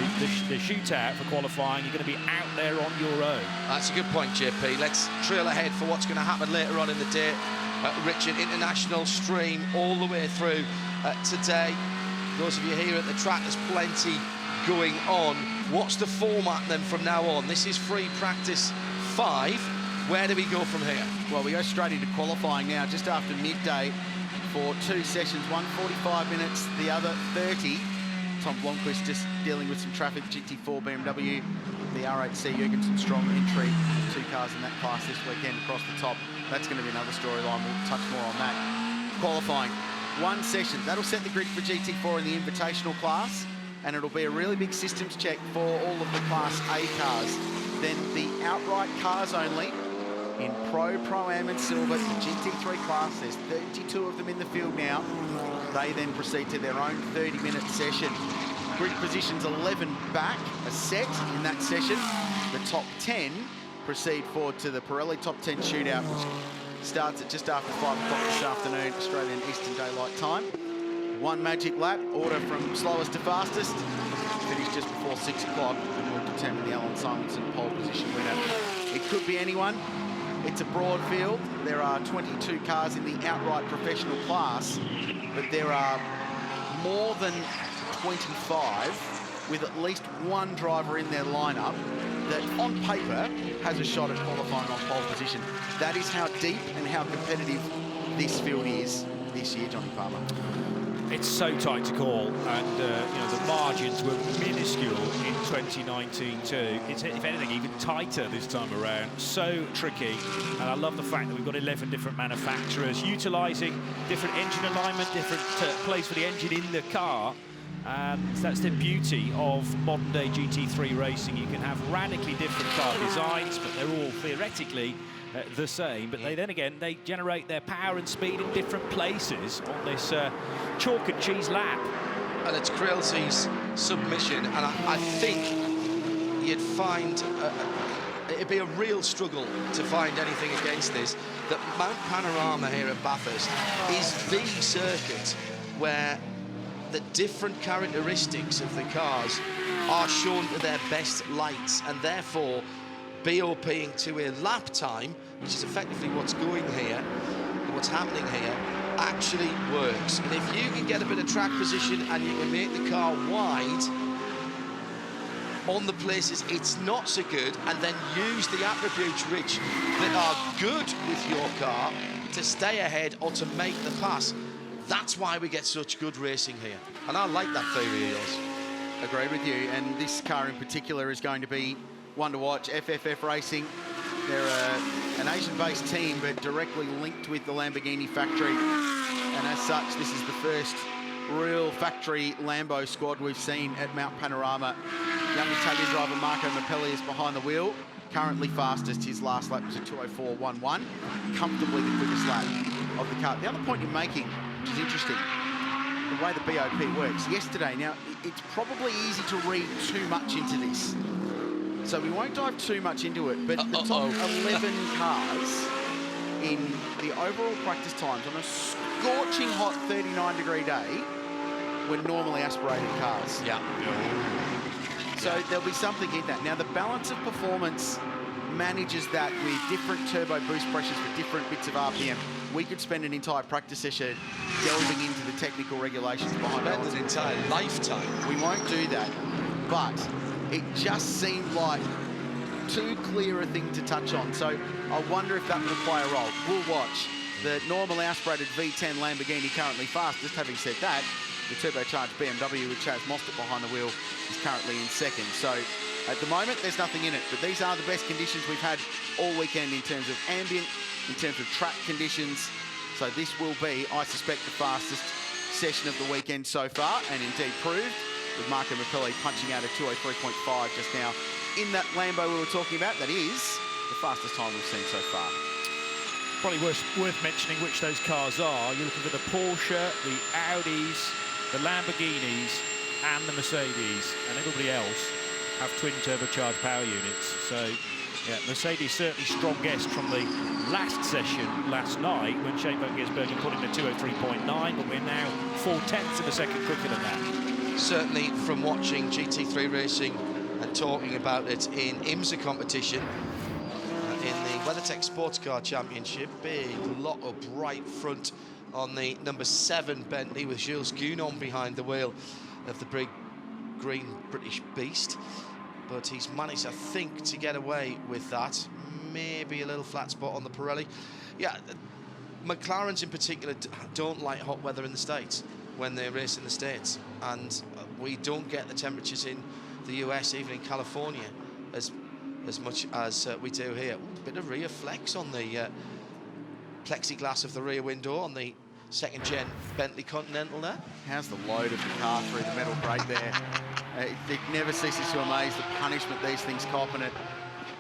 the shootout for qualifying, you're going to be out there on your own. That's a good point, JP. Let's trail ahead for what's going to happen later on in the day. Richard, international stream all the way through today. Those of you here at the track, there's plenty going on. What's the format then from now on? This is free practice 5. Where do we go from here? Well, we go straight into qualifying now, just after midday, for 2 sessions, one 45 minutes, the other 30. Tom Blomqvist just dealing with some traffic, GT4 BMW, the R8C Jurgensen strong entry, 2 cars in that class this weekend across the top. That's going to be another storyline, we'll touch more on that. Qualifying, 1 session, that'll set the grid for GT4 in the invitational class, and it'll be a really big systems check for all of the Class A cars. Then the outright cars only, in Pro-Am and Silver, the GT3 class, there's 32 of them in the field now. They then proceed to their own 30-minute session. Grid positions 11 back, a set in that session. The top 10 proceed forward to the Pirelli top 10 shootout, which starts at just after 5 o'clock this afternoon, Australian Eastern Daylight Time. 1 magic lap, order from slowest to fastest, finish just before 6 o'clock, and we'll determine the Alan Simonson pole position winner. It could be anyone. It's a broad field. There are 22 cars in the outright professional class, but there are more than 25 with at least 1 driver in their lineup that on paper has a shot at qualifying on pole position. That is how deep and how competitive this field is this year, Johnny Palmer. It's so tight to call, and you know, the margins were minuscule in 2019 too. It's, if anything, even tighter this time around. So tricky, and I love the fact that we've got 11 different manufacturers utilising different engine alignment, different place for the engine in the car. And that's the beauty of modern-day GT3 racing. You can have radically different car designs, but they're all theoretically the same. But they then again, they generate their power and speed in different places on this chalk and cheese lap. And it's Creelsy's submission, and I think you'd find it'd be a real struggle to find anything against this. That Mount Panorama here at Bathurst is the circuit where the different characteristics of the cars are shown to their best lights, and therefore BOPing to a lap time, which is effectively what's going here, what's happening here, actually works. And if you can get a bit of track position and you can make the car wide, on the places it's not so good, and then use the attributes, Rich, that are good with your car to stay ahead or to make the pass. That's why we get such good racing here. And I like that theory of yours. Agree with you. And this car in particular is going to be one to watch. FFF Racing, they're an Asian-based team, but directly linked with the Lamborghini factory. And as such, this is the first real factory Lambo squad we've seen at Mount Panorama. Young Italian driver Marco Mappelli is behind the wheel. Currently fastest. His last lap was a 2:04.11. Comfortably the quickest lap of the car. The other point you're making, which is interesting, the way the BOP works. Yesterday, now, it's probably easy to read too much into this. So we won't dive too much into it, but the top 11 cars in the overall practice times on a scorching hot 39-degree day were normally aspirated cars. Yeah. So there'll be something in that. Now, the balance of performance manages that with different turbo boost pressures for different bits of RPM. We could spend an entire practice session delving into the technical regulations behind that. An entire lifetime. We won't do that, but it just seemed like too clear a thing to touch on. So I wonder if that will play a role. We'll watch. The normally aspirated V10 Lamborghini currently fastest. Having said that, the turbocharged BMW with Chaz Mostert behind the wheel is currently in second. So at the moment, there's nothing in it, but these are the best conditions we've had all weekend in terms of ambient, in terms of track conditions. So this will be, I suspect, the fastest session of the weekend so far, and indeed proved, with Marco Mappelli punching out a 2:03.5 just now in that Lambo we were talking about. That is the fastest time we've seen so far. Probably worth mentioning which those cars are. You're looking for the Porsche, the Audis, the Lamborghinis, and the Mercedes, and everybody else have twin turbocharged power units. So, yeah, Mercedes certainly strong guest from the last session last night when Shane Van Gisbergen put in a 2:03.9, but we're now 0.4 of a second quicker than that. Certainly from watching GT3 racing and talking about it in IMSA competition, in the WeatherTech Sports Car Championship, big lot up right front on the number 7 Bentley with Gilles Gounon behind the wheel of the big green British beast. But he's managed, I think, to get away with that. Maybe a little flat spot on the Pirelli. Yeah, McLarens in particular don't like hot weather in the States when they race in the States. And we don't get the temperatures in the US, even in California, as much as we do here. Ooh, bit of rear flex on the plexiglass of the rear window on the second-gen Bentley Continental there. How's the load of the car through the metal grate there? It never ceases to amaze the punishment these things cop, and it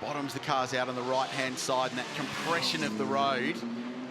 bottoms the cars out on the right-hand side, and that compression of the road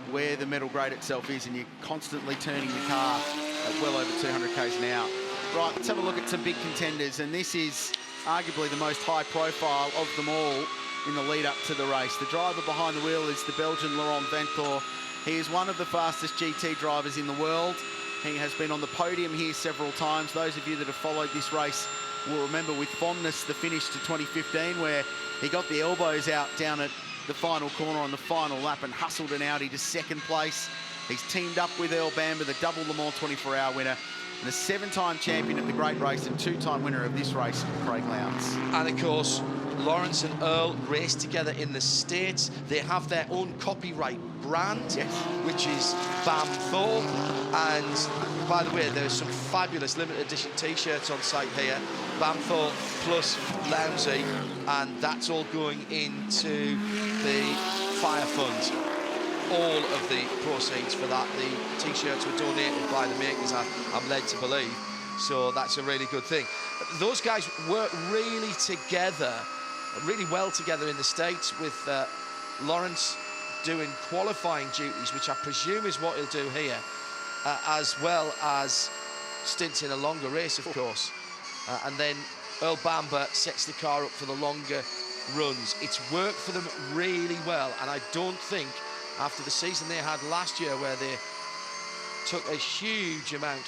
where the metal grate itself is, and you're constantly turning the car at well over 200 k's an hour. Right, let's have a look at some big contenders, and this is arguably the most high-profile of them all in the lead-up to the race. The driver behind the wheel is the Belgian Laurent Vanthoor. He is one of the fastest GT drivers in the world. He has been on the podium here several times. Those of you that have followed this race will remember with fondness the finish to 2015, where he got the elbows out down at the final corner on the final lap and hustled an Audi to second place. He's teamed up with Earl Bamber, the double Le Mans 24-hour winner, and a 7-time champion of the Great Race and 2-time winner of this race, Craig Lowndes. And of course, Lawrence and Earl race together in the States. They have their own copyright brand, yes, which is Vanthoor. And by the way, there's some fabulous limited edition t-shirts on site here. Vanthoor plus Lowndesy, and that's all going into the fire fund. All of the proceeds for that, the t-shirts were donated by the makers, I'm led to believe. So that's a really good thing. Those guys work really together, really well together in the States, with Lawrence doing qualifying duties, which I presume is what he'll do here, as well as stints in a longer race, of course. And then Earl Bamber sets the car up for the longer runs. It's worked for them really well, and I don't think, after the season they had last year, where they took a huge amount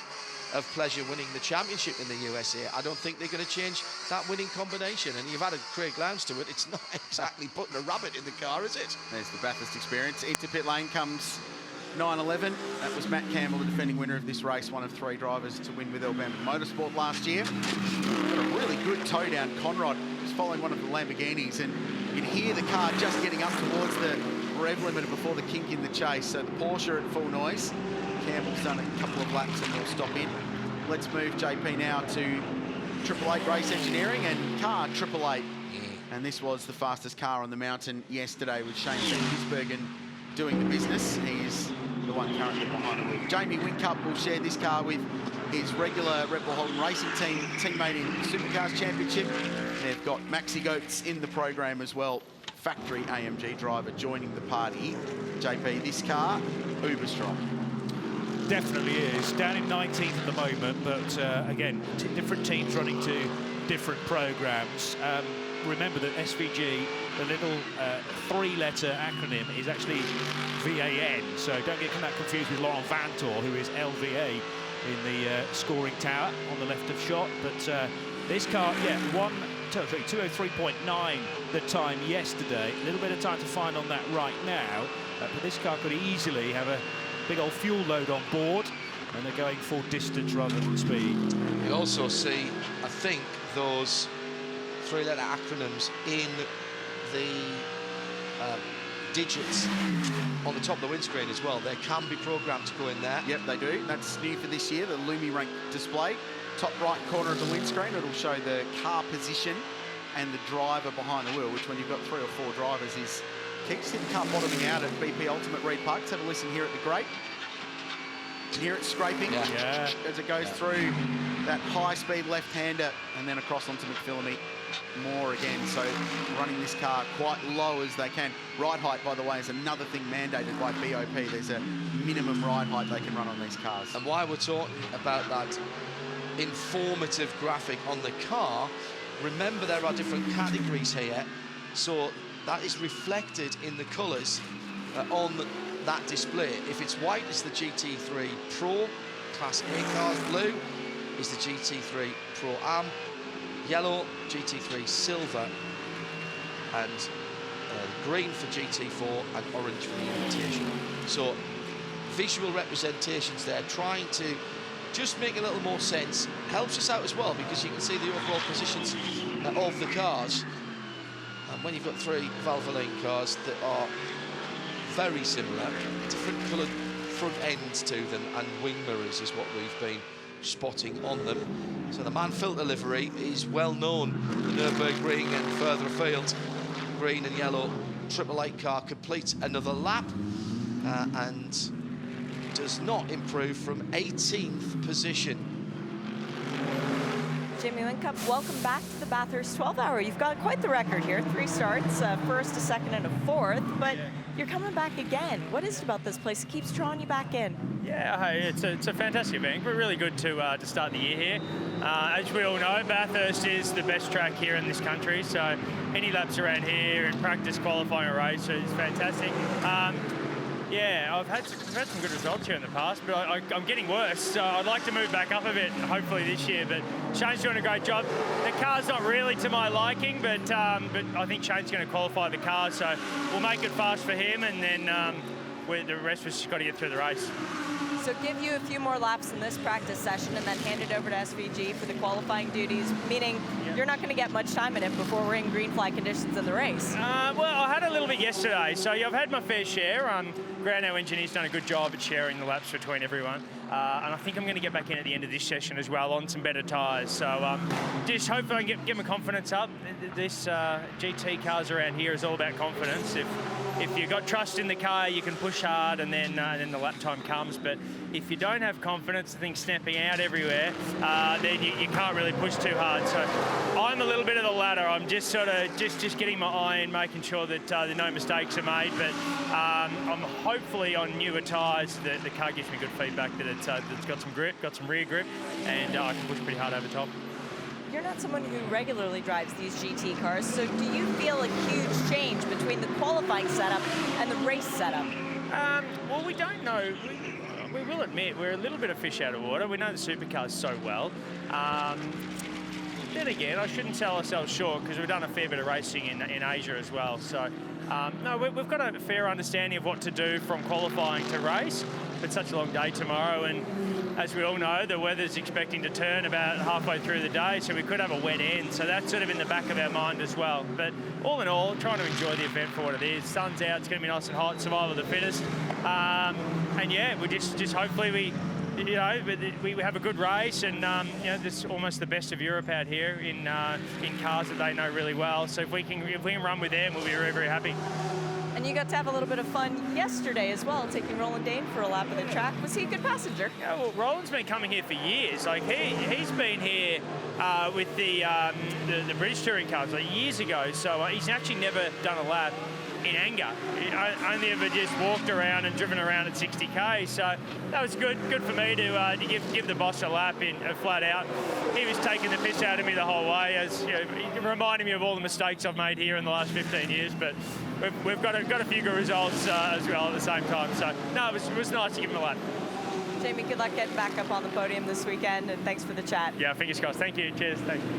of pleasure winning the championship in the USA, I don't think they're going to change that winning combination. And you've added Craig Lowndes to it. It's not exactly putting a rabbit in the car, is it? There's the Bathurst experience. Into pit lane comes 911. That was Matt Campbell, the defending winner of this race, one of 3 drivers to win with Alabama Motorsport last year. Got a really good toe down. Conrad was following one of the Lamborghinis, and you can hear the car just getting up towards the rev limiter before the kink in the chase. So the Porsche at full noise. Campbell's done a couple of laps and will stop in. Let's move, JP, now to 888 Race Engineering and car 888. And this was the fastest car on the mountain yesterday with Shane Gisbergen doing the business. He's the one currently behind the wheel. Jamie Whincup will share this car with his regular Red Bull Holden Racing team teammate in the Supercars Championship. They've got Maxi Goetz in the program as well, factory AMG driver joining the party. JP, this car, uber strong. Definitely is. Down in 19th at the moment, but again, different teams running to different programs. Remember that SVG, the little 3-letter acronym, is actually VAN, so don't get that confused with Laurent Vantor, who is LVA in the scoring tower on the left of shot. But this car, yeah, 203.9 the time yesterday. A little bit of time to find on that right now, but this car could easily have a big old fuel load on board, and they're going for distance rather than speed. You also see, I think, those 3-letter acronyms in the digits on the top of the windscreen as well. They can be programmed to go in there. Yep, they do. That's new for this year, the LumiRank display. Top right corner of the windscreen, it'll show the car position and the driver behind the wheel, which when you've got 3 or 4 drivers is keeps the car bottoming out at BP Ultimate Reed Park. Let's have a listen here at the grate. You can hear it scraping as it goes through that high-speed left-hander and then across onto McPhillamy more again. So running this car quite low as they can. Ride height, by the way, is another thing mandated by BOP. There's a minimum ride height they can run on these cars. And while we're talking about that informative graphic on the car, remember there are different categories here. So that is reflected in the colours on that display. If it's white, it's the GT3 Pro. Class A cars. Blue is the GT3 Pro Am. Yellow, GT3 Silver. And green for GT4 and orange for the Invitation. So visual representations there, trying to just make a little more sense. Helps us out as well, because you can see the overall positions of the cars. And when you've got 3 Valvoline cars that are very similar, different coloured front ends to them, and wing mirrors is what we've been spotting on them. So the man filter livery is well known. The Nürburgring and further afield, green and yellow 888 car completes another lap and does not improve from 18th position. Jamie Whincup, welcome back to the Bathurst 12 Hour. You've got quite the record here. 3 starts, first, a second, and a fourth, but you're coming back again. What is it about this place that keeps drawing you back in? Yeah, hey, it's a fantastic event. We're really good to start the year here. As we all know, Bathurst is the best track here in this country, so any laps around here in practice, qualifying, a race is fantastic. Yeah, I've had some good results here in the past, but I'm getting worse, so I'd like to move back up a bit, hopefully this year, but Shane's doing a great job. The car's not really to my liking, but I think Shane's going to qualify the car, so we'll make it fast for him, and then the rest of us just got to get through the race. So give you a few more laps in this practice session and then hand it over to SVG for the qualifying duties, meaning you're not going to get much time in it before we're in green flag conditions in the race. Well, I had a little bit yesterday, so I've had my fair share. Grano Engineer's done a good job at sharing the laps between everyone. And I think I'm going to get back in at the end of this session as well on some better tyres. So just hopefully I can get my confidence up. This GT cars around here is all about confidence. If you've got trust in the car, you can push hard and then the lap time comes. But if you don't have confidence, things snapping out everywhere, then you can't really push too hard. So I'm a little bit of the latter. I'm just sort of just getting my eye in, making sure that no mistakes are made. But I'm hopefully on newer tyres that the car gives me good feedback that it's got some grip, got some rear grip, and I can push pretty hard over top. You're not someone who regularly drives these GT cars, so do you feel a huge change between the qualifying setup and the race setup? Well, we don't know. We will admit we're a little bit of fish out of water. We know the supercars so well. Then again, I shouldn't sell ourselves short because we've done a fair bit of racing in Asia as well. So No, we've got a fair understanding of what to do from qualifying to race. It's such a long day tomorrow, and as we all know, the weather's expecting to turn about halfway through the day, so we could have a wet end. So that's sort of in the back of our mind as well. But all in all, trying to enjoy the event for what it is. Sun's out, it's going to be nice and hot, survival of the fittest. And yeah, we just hopefully we have a good race, and this is almost the best of Europe out here in cars that they know really well. So if we can run with them, we'll be very, very happy. And you got to have a little bit of fun yesterday as well, taking Roland Dane for a lap of the track. Was he a good passenger? Yeah, well, Roland's been coming here for years. Like he's been here with the British touring cars like years ago. So he's actually never done a lap in anger. He only ever just walked around and driven around at 60k. So that was good for me to give the boss a lap in flat out. He was taking the piss out of me the whole way, as reminding me of all the mistakes I've made here in the last 15 years. But we've got a few good results as well at the same time. So no, it was nice to give him a lap. Jamie, good luck getting back up on the podium this weekend, and thanks for the chat. Yeah, fingers crossed. Thank you. Cheers. Thank you.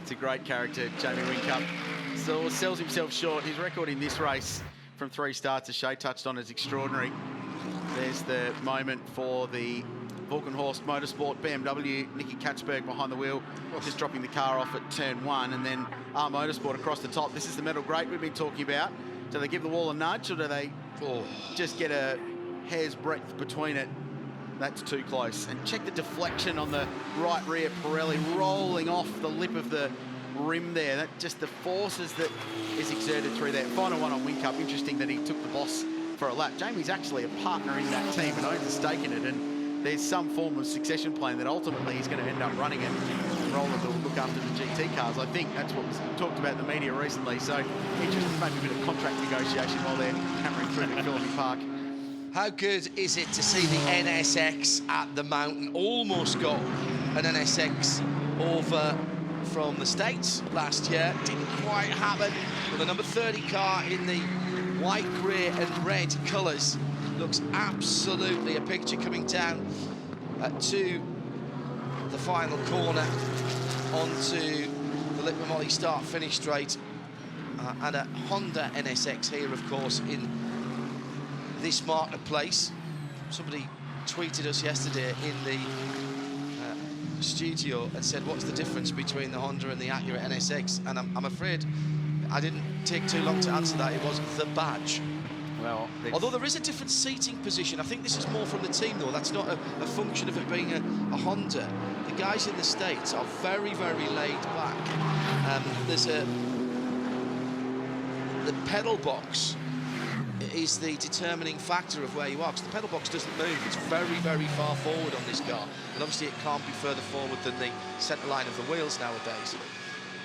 It's a great character, Jamie Whincup. So sells himself short. His record in this race from 3 starts, as Shay touched on, is extraordinary. There's the moment for the Volkenhorst Motorsport BMW, Liqui Katzberg behind the wheel, just dropping the car off at turn 1, and then our Motorsport across the top. This is the metal grate we've been talking about. Do they give the wall a nudge, or do they just get a hair's breadth between it? That's too close. And check the deflection on the right rear Pirelli, rolling off the lip of the rim there. That just the forces that is exerted through that. Final one on Whincup. Interesting that he took the boss for a lap. Jamie's actually a partner in that team and owns a stake in it, and there's some form of succession plan that ultimately he's going to end up running it. Roland will look after the GT cars. I think that's what was talked about in the media recently. So interesting, maybe a bit of contract negotiation while they're hammering through McPhillips Park. How good is it to see the NSX at the mountain? Almost got an NSX over from the States last year. Didn't quite happen. With the number 30 car in the white, grey and red colours. Looks absolutely a picture coming down to the final corner onto the Liqui Moly start-finish straight. And a Honda NSX here, of course, in this marketplace. Somebody tweeted us yesterday in the studio and said, what's the difference between the Honda and the Acura NSX? And I'm afraid I didn't take too long to answer that. It was the badge. Well, although there is a different seating position. I think this is more from the team, though. That's not a function of it being a Honda. The guys in the States are very, very laid back. There's the pedal box is the determining factor of where you are, because the pedal box doesn't move. It's very, very far forward on this car, and obviously it can't be further forward than the centre line of the wheels nowadays.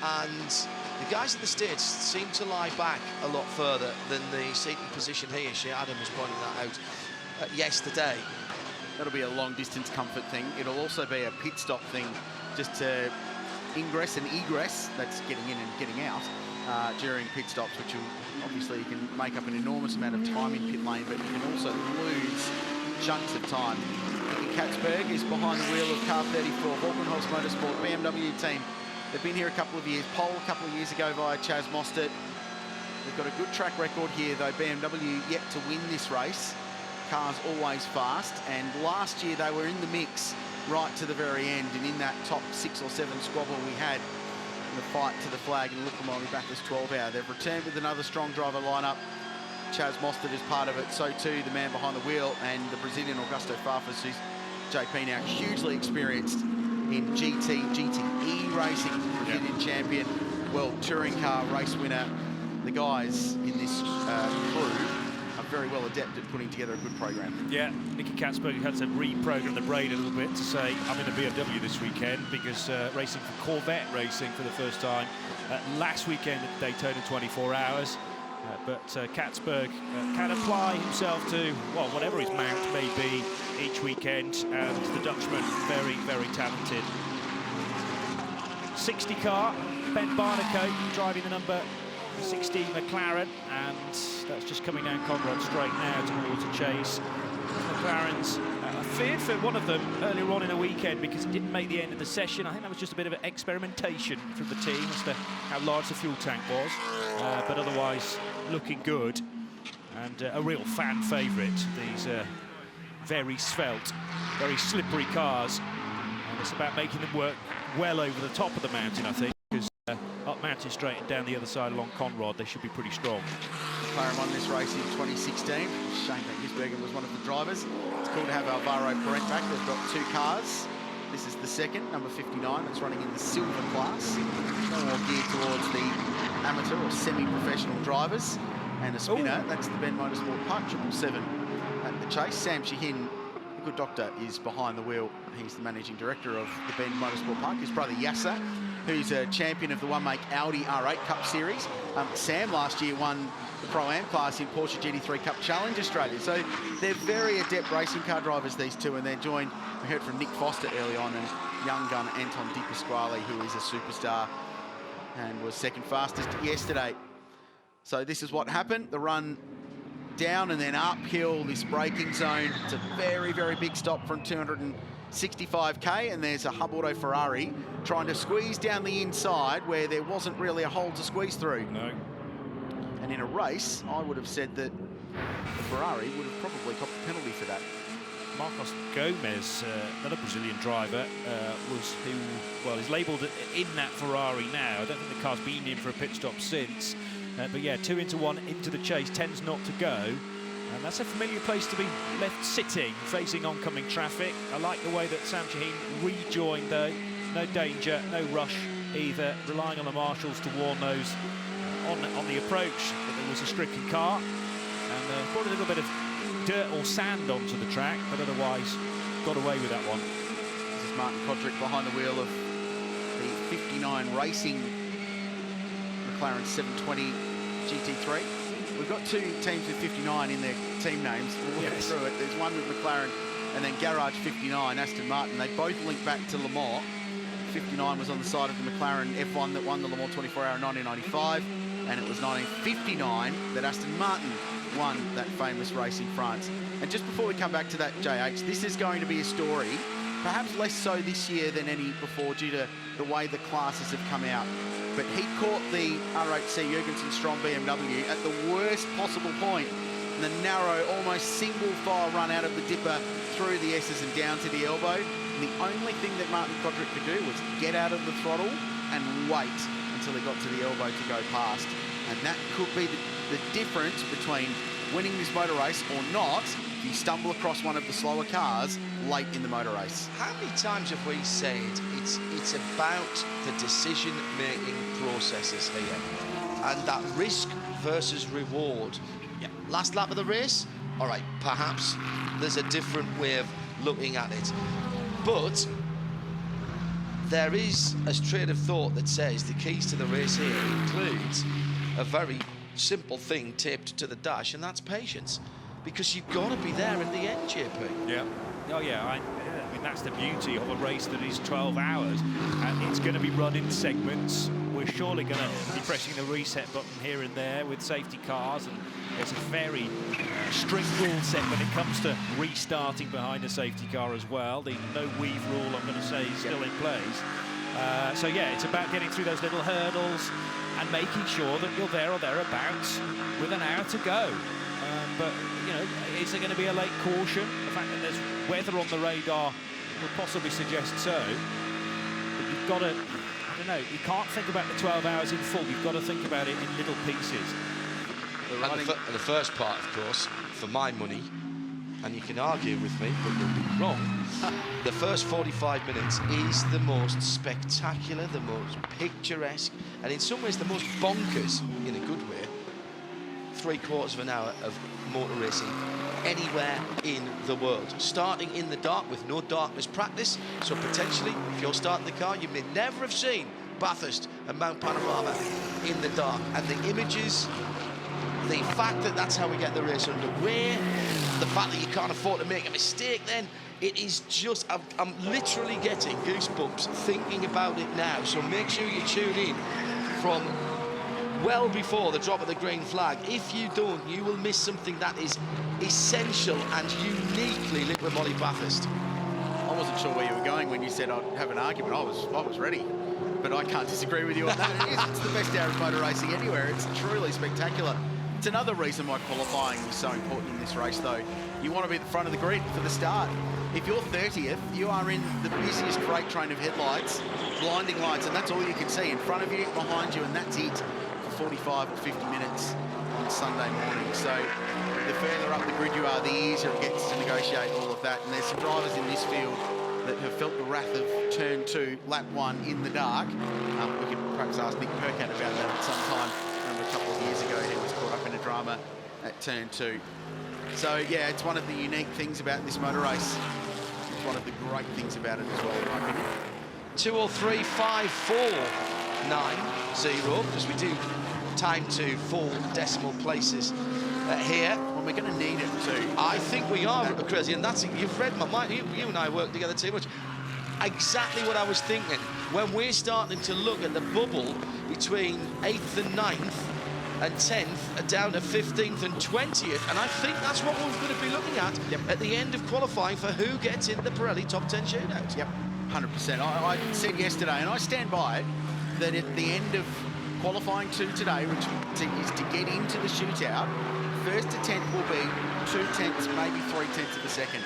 And the guys in the States seem to lie back a lot further than the seating position here. Shea Adam was pointing that out yesterday. That'll be a long-distance comfort thing. It'll also be a pit stop thing, just to ingress and egress, that's getting in and getting out, during pit stops, which will, obviously you can make up an enormous amount of time in pit lane, but you can also lose chunks of time. Liqui Katzberg is behind the wheel of car 34, Volkenhorst Motorsport BMW team. They've been here a couple of years, pole a couple of years ago via Chaz Mostert. They've got a good track record here, though. BMW yet to win this race. Cars always fast, and last year they were in the mix right to the very end, and in that top 6 or 7 squabble we had in the fight to the flag in Liqui Moly Bathurst 12 hour. They've returned with another strong driver lineup. Chaz Mostert is part of it, so too the man behind the wheel, and the Brazilian Augusto Farfus, who's JP now hugely experienced in GTE racing, Brazilian champion, world touring car race winner. The guys in this crew are very well adept at putting together a good program. Yeah, Liqui Katzberg had to reprogram the brain a little bit to say, I'm in a BMW this weekend, because racing for Corvette racing for the first time last weekend at Daytona 24 hours. But Katzberg can apply himself to, well, whatever his mount may be each weekend, and the Dutchman, very, very talented. 60 car, Ben Barnicoat driving the number 16 McLaren, and that's just coming down Conrad Straight now towards a chase. McLaren's feared for one of them earlier on in the weekend because it didn't make the end of the session. I think that was just a bit of an experimentation from the team as to how large the fuel tank was, but otherwise looking good, and a real fan favourite. These very svelte, very slippery cars, and it's about making them work well over the top of the mountain, I think, because up Mountain Straight and down the other side along Conrod, they should be pretty strong. McLaren won this race in 2016. Shame that Gisbergen was one of the drivers. It's cool to have Alvaro Perret back. They've got 2 cars. This is the second, number 59, that's running in the silver class. More geared towards the amateur or semi-professional drivers. And a spinner, that's the Ben Motorsport Park 777 at the chase. Sam Shahin, the good doctor, is behind the wheel. He's the managing director of the Ben Motorsport Park. His brother Yasser, who's a champion of the one-make Audi R8 Cup Series. Sam last year won the Pro-Am class in Porsche GT3 Cup Challenge Australia. So they're very adept racing car drivers, these two, and they're joined, we heard from Nick Foster early on, and young gun Anton Di Pasquale, who is a superstar and was second fastest yesterday. So this is what happened. The run down and then uphill, this braking zone. It's a very, very big stop from 265k, and there's a Hub Auto Ferrari trying to squeeze down the inside where there wasn't really a hole to squeeze through. No. And in a race, I would have said that the Ferrari would have probably copped the penalty for that. Marcos Gomez, another Brazilian driver, is labelled in that Ferrari now. I don't think the car's been in for a pit stop since. But yeah, 2 into 1 into the chase, tends not to go. And that's a familiar place to be left sitting, facing oncoming traffic. I like the way that Sam Shaheen rejoined though. No danger, no rush either, relying on the marshals to warn those on the approach that there was a stricken car. And brought a little bit of dirt or sand onto the track, but otherwise got away with that one. This is Martin Kodrick behind the wheel of the 59 Racing McLaren 720 GT3. We've got 2 teams with 59 in their team names. We'll look through it. There's one with McLaren and then Garage 59, Aston Martin. They both link back to Le Mans. 59 was on the side of the McLaren F1 that won the Le Mans 24-hour in 1995, and it was 1959 that Aston Martin won that famous race in France. And just before we come back to that, JH, this is going to be a story, perhaps less so this year than any before due to the way the classes have come out. But he caught the R8C Jurgensen Strong BMW at the worst possible point in the narrow, almost single file run out of the dipper through the S's and down to the elbow. And the only thing that Martin Kodrick could do was get out of the throttle and wait until he got to the elbow to go past. And that could be the difference between winning this motor race or not if you stumble across one of the slower cars late in the motor race. How many times have we said it's about the decision-making processes here and that risk versus reward? Yeah. Last lap of the race, all right, perhaps there's a different way of looking at it. But there is a train of thought that says the keys to the race here includes a very simple thing taped to the dash, and that's patience, because you've got to be there at the end, JP. Yeah. Oh yeah, I mean that's the beauty of a race that is 12 hours, and it's going to be run in segments. We're surely going to be pressing the reset button here and there with safety cars, and there's a very strict rule set when it comes to restarting behind a safety car as well. The no weave rule, I'm going to say, is still in place. So yeah, it's about getting through those little hurdles and making sure that you're there or thereabouts with an hour to go. But, you know, is there going to be a late caution? The fact that there's weather on the radar would possibly suggest so. But you've got to, I don't know, you can't think about the 12 hours in full. You've got to think about it in little pieces. And the first part, of course, for my money, and you can argue with me, but you'll be wrong, the first 45 minutes is the most spectacular, the most picturesque, and in some ways the most bonkers, in a good way, 3/4 of an hour of motor racing anywhere in the world. Starting in the dark with no darkness practice, so potentially, if you're starting the car, you may never have seen Bathurst and Mount Panorama in the dark, and the images, the fact that that's how we get the race underway, the fact that you can't afford to make a mistake, then it is just, I'm literally getting goosebumps thinking about it now. So make sure you tune in from well before the drop of the green flag. If you don't, you will miss something that is essential and uniquely Liqui Moly Bathurst. I wasn't sure where you were going when you said I'd have an argument. I was ready, but I can't disagree with you on that. It's the best hour of motor racing anywhere. It's truly spectacular. It's another reason why qualifying is so important in this race, though. You want to be at the front of the grid for the start. If you're 30th, you are in the busiest freight train of headlights, blinding lights, and that's all you can see in front of you, behind you, and that's it for 45 or 50 minutes on Sunday morning. So the further up the grid you are, the easier it gets to negotiate all of that. And there's some drivers in this field that have felt the wrath of turn 2, lap 1 in the dark. We could perhaps ask Nick Percat about that at some time. I remember a couple of years ago he was caught up in a drama at turn 2. So yeah, it's one of the unique things about this motor race. It's one of the great things about it as well, in my opinion. 2 or 3, 5, 4, 9, 0, because we do time to 4 decimal places here. Well, we're going to need it too. I think we are, Crazy, and that's, you've read my mind. You and I work together too much. Exactly what I was thinking. When we're starting to look at the bubble between 8th and 9th and 10th down to 15th and 20th, and I think that's what we're going to be looking at the end of qualifying for who gets in the Pirelli top 10 shootout. Yep, 100%. I said yesterday, and I stand by it, that at the end of qualifying 2 today, which is to get into the shootout, 1st to 10th will be 2 tenths, maybe 3 tenths of a second.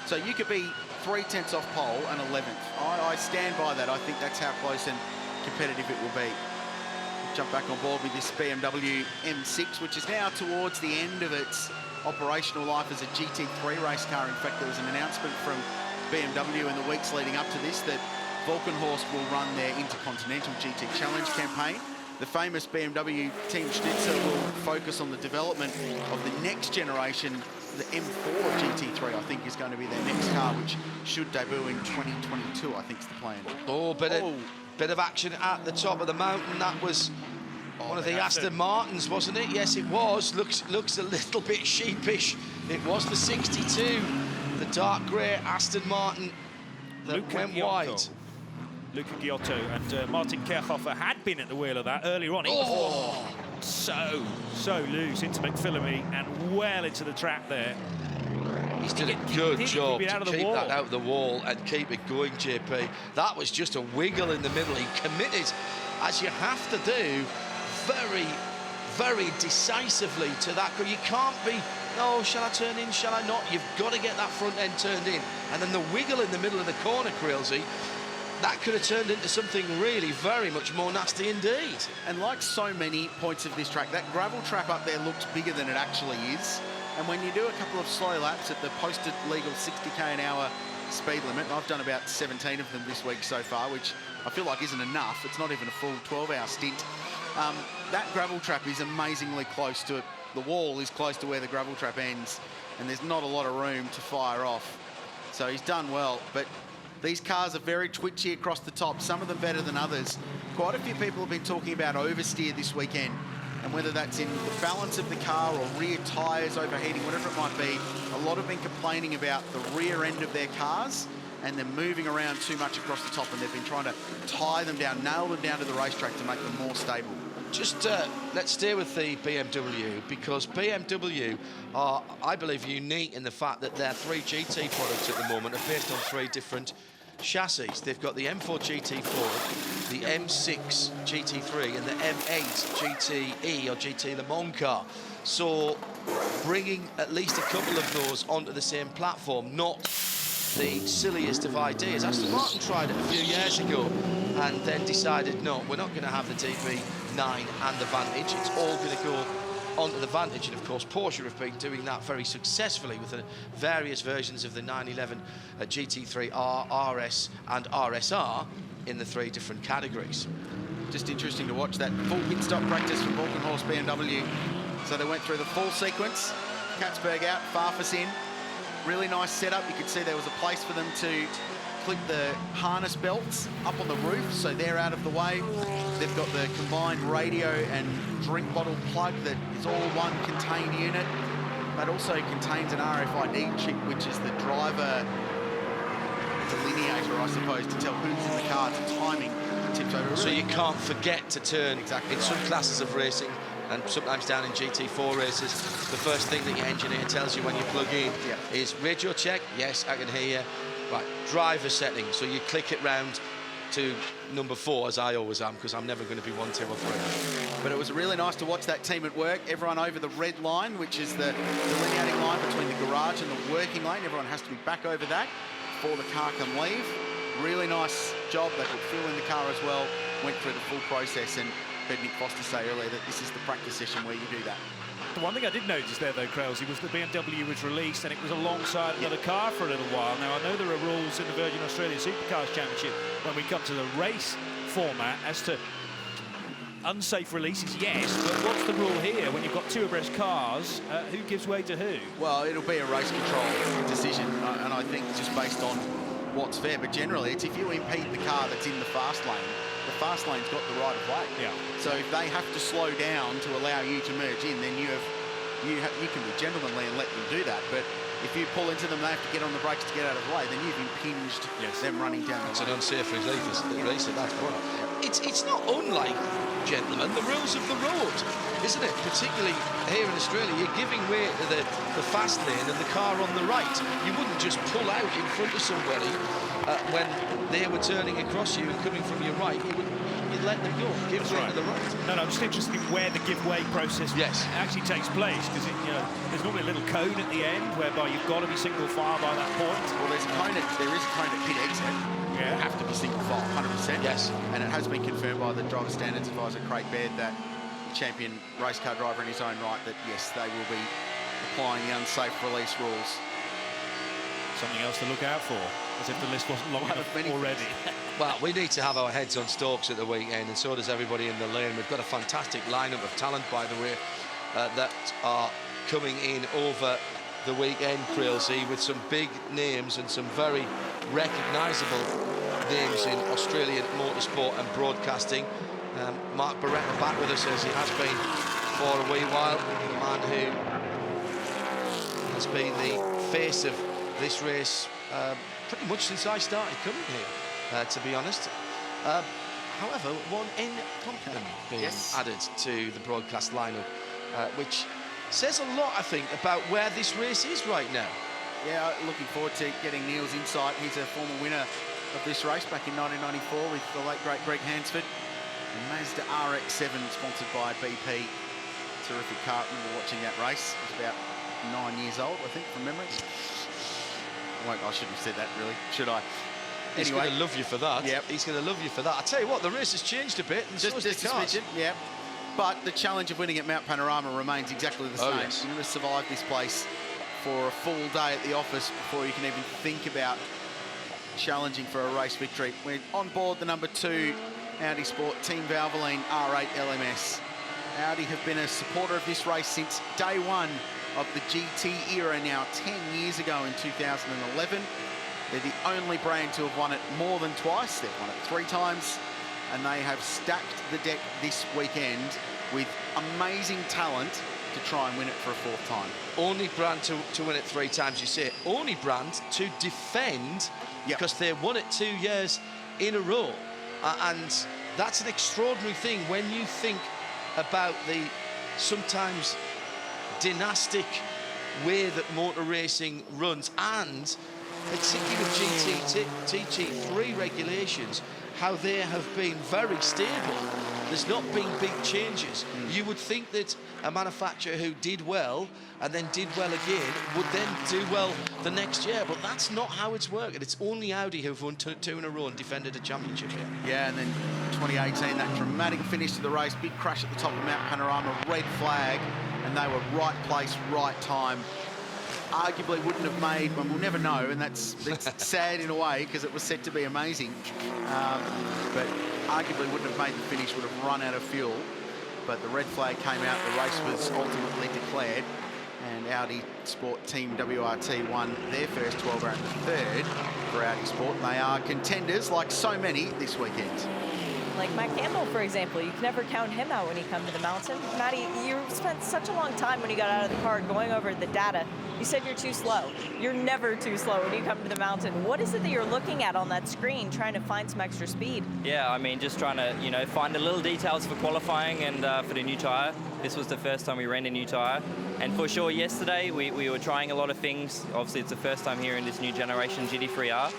So you could be 3 tenths off pole and 11th. I stand by that. I think that's how close and competitive it will be. Jump back on board with this BMW M6, which is now towards the end of its operational life as a GT3 race car. In fact, there was an announcement from BMW in the weeks leading up to this that Volkenhorst will run their Intercontinental GT Challenge campaign. The famous BMW Team Schnitzer will focus on the development of the next generation. The M4 GT3, I think, is going to be their next car, which should debut in 2022, I think is the plan. Oh, bit of action at the top of the mountain. That was one of the Aston Martins, wasn't it? Yes, it was. Looks a little bit sheepish. It was the 62, the dark grey Aston Martin that went wide. Luca Giotto and Martin Kerchhofer had been at the wheel of that earlier on. It was so loose into McPhillamy and well into the trap there. He's done a good job to keep that out of the wall and keep it going, JP. That was just a wiggle in the middle. He committed, as you have to do, very, very decisively to that. You can't be, oh, shall I turn in, shall I not? You've got to get that front end turned in. And then the wiggle in the middle of the corner, Creelsy, that could have turned into something really very much more nasty indeed. And like so many points of this track, that gravel trap up there looks bigger than it actually is. And when you do a couple of slow laps at the posted legal 60k an hour speed limit, and I've done about 17 of them this week so far, which I feel like isn't enough. It's not even a full 12-hour stint. That gravel trap is amazingly close to it. The wall is close to where the gravel trap ends, and there's not a lot of room to fire off. So he's done well, but these cars are very twitchy across the top, some of them better than others. Quite a few people have been talking about oversteer this weekend, and whether that's in the balance of the car or rear tyres overheating, whatever it might be, a lot have been complaining about the rear end of their cars and they're moving around too much across the top, and they've been trying to tie them down, nail them down to the racetrack to make them more stable. Just let's stay with the BMW, because BMW are, I believe, unique in the fact that their 3 GT products at the moment are based on 3 different chassis. They've got the M4 GT4, the M6 GT3 and the M8 GTE or GT Le Mans car. So bringing at least a couple of those onto the same platform, not the silliest of ideas. Aston Martin tried it a few years ago and then decided, no, we're not going to have the DB9 and the Vantage. It's all going to go onto the Vantage, and of course Porsche have been doing that very successfully with the various versions of the 911 GT3 R, RS and RSR in the 3 different categories. Just interesting to watch that full pit stop practice from Volkenhorst BMW. So they went through the full sequence, Katzberg out, Farfus in. Really nice setup. You could see there was a place for them to clip the harness belts up on the roof, so they're out of the way. They've got the combined radio and drink bottle plug that is all one contained unit. That also contains an RFID chip, which is the driver delineator, I suppose, to tell who's in the car, to timing tips over. So you can't forget to turn. Exactly. In some classes of racing, and sometimes down in GT4 races, the first thing that your engineer tells you when you plug in is radio check. Yes, I can hear you. Right, driver settings. So you click it round to number 4, as I always am, because I'm never going to be 1, 2 or 3. But it was really nice to watch that team at work. Everyone over the red line, which is the delineating line between the garage and the working lane. Everyone has to be back over that before the car can leave. Really nice job. They put fuel in the car as well, went through the full process, and heard Nick Foster say earlier that this is the practice session where you do that. The one thing I did notice there, though, Krelsey, was the BMW was released and it was alongside another car for a little while. Now, I know there are rules in the Virgin Australia Supercars Championship when we come to the race format as to unsafe releases, yes, but what's the rule here when you've got 2 abreast cars? Who gives way to who? Well, it'll be a race control decision, and I think just based on what's fair, but generally it's if you impede the car that's in the fast lane, the fast lane's got the right of way. Yeah. So if they have to slow down to allow you to merge in, then you can be gentlemanly and let them do that. But if you pull into them, they have to get on the brakes to get out of the way, then you've impinged them running down the lane. It's an unsafe release at that point. It's not unlike, gentlemen, the rules of the road, isn't it? Particularly here in Australia, you're giving way to the fast lane and the car on the right. You wouldn't just pull out in front of somebody when they were turning across you and coming from your right. You'd let them go, give way to the right. No, I'm just interested in where the give-way process actually takes place, because there's normally a little cone at the end whereby you've got to be single file by that point. Well, there is a cone at pit exit. Yeah. You have to be single file, 100%. Yes. And it has been confirmed by the driver standards advisor, Craig Baird, that the champion race car driver in his own right, that yes, they will be applying the unsafe release rules. Something else to look out for, as if the list wasn't long enough already. Well, we need to have our heads on stalks at the weekend, and so does everybody in the lane. We've got a fantastic lineup of talent, by the way, that are coming in over the weekend, Krelsey, with some big names and some very recognisable names in Australian motorsport and broadcasting. Mark Barretta back with us, as he has been for a wee while. The man who has been the face of this race pretty much since I started coming here, to be honest. However, one N-Compton being added to the broadcast lineup, which says a lot, I think, about where this race is right now. Yeah, looking forward to getting Neil's insight. He's a former winner of this race back in 1994 with the late, great Greg Hansford. And Mazda RX-7, sponsored by BP. Terrific car. I remember watching that race. I was about 9 years old, I think, from memory. I shouldn't have said that, really, should I? He's anyway, going to love you for that. Yep. He's going to love you for that. I tell you what, the race has changed a bit, and so has the cars. Yeah. But the challenge of winning at Mount Panorama remains exactly the same. Yes. You're going to survive this place for a full day at the office before you can even think about challenging for a race victory. We're on board the number 2 Audi Sport Team Valvoline R8 LMS. Audi have been a supporter of this race since day one of the GT era, now 10 years ago in 2011. They're the only brand to have won it more than twice. They've won it 3 times, and they have stacked the deck this weekend with amazing talent to try and win it for a 4th time. Only brand to win it 3 times, you say. Only brand to defend, because they won it 2 years in a row. And that's an extraordinary thing when you think about the sometimes dynastic way that motor racing runs, and particularly with GT3 regulations, how they have been very stable. There's not been big changes. You would think that a manufacturer who did well and then did well again would then do well the next year, but that's not how it's working. It's only Audi who've won 2 in a row and defended a championship here. Yeah, and then 2018, that dramatic finish to the race, big crash at the top of Mount Panorama, red flag, and they were right place, right time. Arguably wouldn't have made, well, we'll never know, and that's sad in a way because it was set to be amazing. But arguably wouldn't have made the finish, would have run out of fuel. But the red flag came out, the race was ultimately declared, and Audi Sport Team WRT won their first 12 hour and the 3rd for Audi Sport. And they are contenders, like so many, this weekend. Like Matt Campbell, for example, you can never count him out when you come to the mountain. Matty, you spent such a long time when you got out of the car going over the data. You said you're too slow. You're never too slow when you come to the mountain. What is it that you're looking at on that screen, trying to find some extra speed? Yeah, I mean, just trying to, find the little details for qualifying and for the new tyre. this was the first time we ran a new tyre. And for sure, yesterday we were trying a lot of things. Obviously, it's the first time here in this new generation GT3R.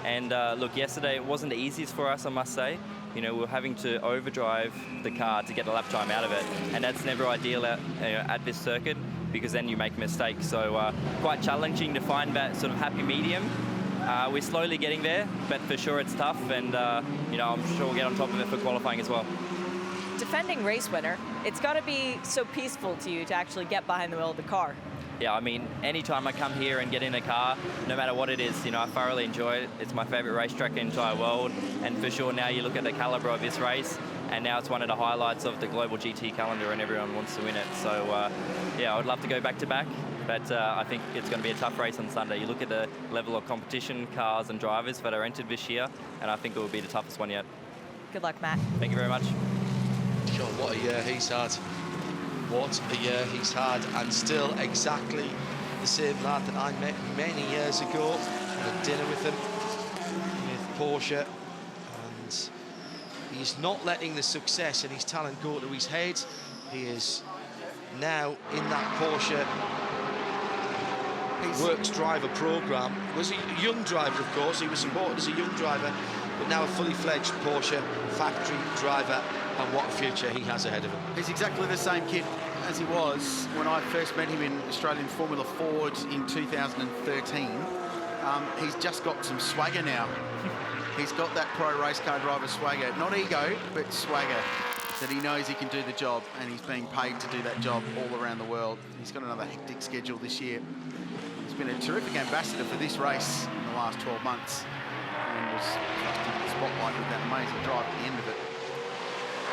And look, yesterday it wasn't the easiest for us, I must say. You know, we were having to overdrive the car to get a lap time out of it. And that's never ideal at this circuit, because then you make mistakes. So quite challenging to find that sort of happy medium. We're slowly getting there, but for sure it's tough, and you know, I'm sure we'll get on top of it for qualifying as well. Defending race winner, it's got to be so peaceful to you to actually get behind the wheel of the car. Yeah, I mean, anytime I come here and get in a car, no matter what it is, you know, I thoroughly enjoy it. It's my favorite racetrack in the entire world, and for sure now you look at the caliber of this race, and now it's one of the highlights of the global GT calendar, and everyone wants to win it. So yeah, I would love to go back to back, but I think it's going to be a tough race on Sunday. You look at the level of competition, cars and drivers that are entered this year, and I think it will be the toughest one yet. Good luck, Matt. Thank you very much. Sure, what a year he's had. What a year he's had, and still exactly the same lad that I met many years ago. Had a dinner with him, with Porsche, and he's not letting the success and his talent go to his head. He is now in that Porsche Works driver program. Was a young driver, of course. He was supported as a young driver, but now a fully fledged Porsche factory driver, and what a future he has ahead of him. He's exactly the same kid as he was when I first met him in Australian Formula Ford in 2013. He's just got some swagger now. He's got that pro race car driver swagger, not ego, but swagger, that he knows he can do the job, and he's being paid to do that job all around the world. He's got another hectic schedule this year. He's been a terrific ambassador for this race in the last 12 months, and was thrust into the spotlight with that amazing drive at the end of it.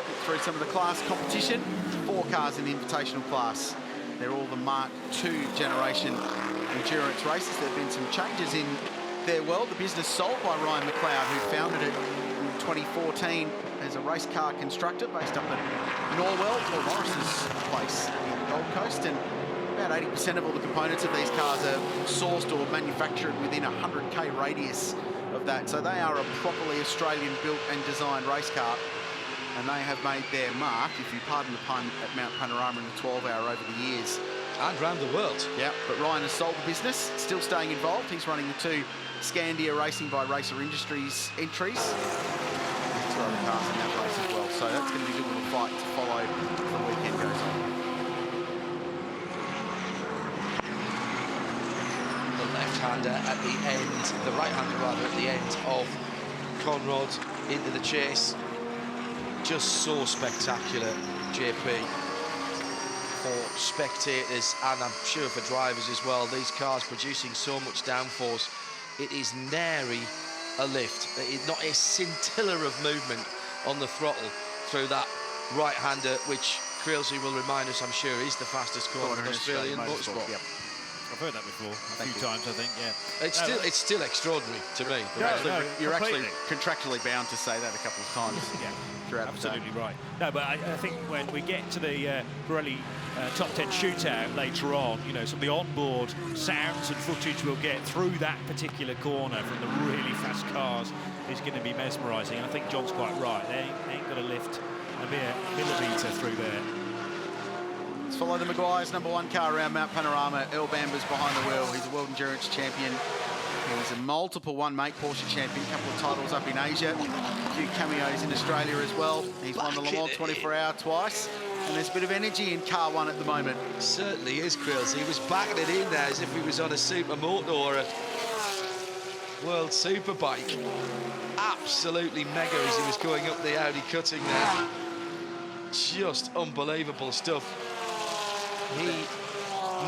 Look through some of the class competition, 4 cars in the invitational class. They're all the Mark II generation endurance races. There have been some changes in their world. The business sold by Ryan McLeod, who founded it in 2014 as a race car constructor based up at Norwell, Paul Morris's place in Gold Coast, and about 80% of all the components of these cars are sourced or manufactured within a 100k radius of that. So they are a properly Australian built and designed race car, and they have made their mark, if you pardon the pun, at Mount Panorama in the 12-hour over the years. And around the world. Yeah, but Ryan has sold the business, still staying involved. He's running the 2 Scandia Racing by Racer Industries entries. There's 2 other cars in that race as well, so that's going to be a good little fight to follow as the weekend goes on. The left-hander at the end, the right-hander rather, at the end of Conrad into the chase. Just so spectacular, JP, for spectators and I'm sure for drivers as well. These cars producing so much downforce. It is nary a lift. It is not a scintilla of movement on the throttle through that right-hander, which Creelsey will remind us, I'm sure, is the fastest corner in Australian motorsport. Yep. I've heard that before a few times, I think, yeah. It's still extraordinary to me. You're actually contractually bound to say that a couple of times. Yeah. Absolutely right. No, but I think when we get to the Pirelli top 10 shootout later on, you know, some of the onboard sounds and footage we'll get through that particular corner from the really fast cars is going to be mesmerising. And I think John's quite right. They ain't got to lift a mere millimetre through there. Let's follow the Maguire's #1 car around Mount Panorama. Earl Bamber's behind the wheel. He's a World Endurance champion. He's a multiple one-make Porsche champion, a couple of titles up in Asia, a few cameos in Australia as well. He's won the Le Mans 24-hour twice, and there's a bit of energy in car 1 at the moment. Certainly is, Krills. He was backing it in there as if he was on a supermoto or a World Superbike. Absolutely mega as he was going up the Audi cutting there. Just unbelievable stuff.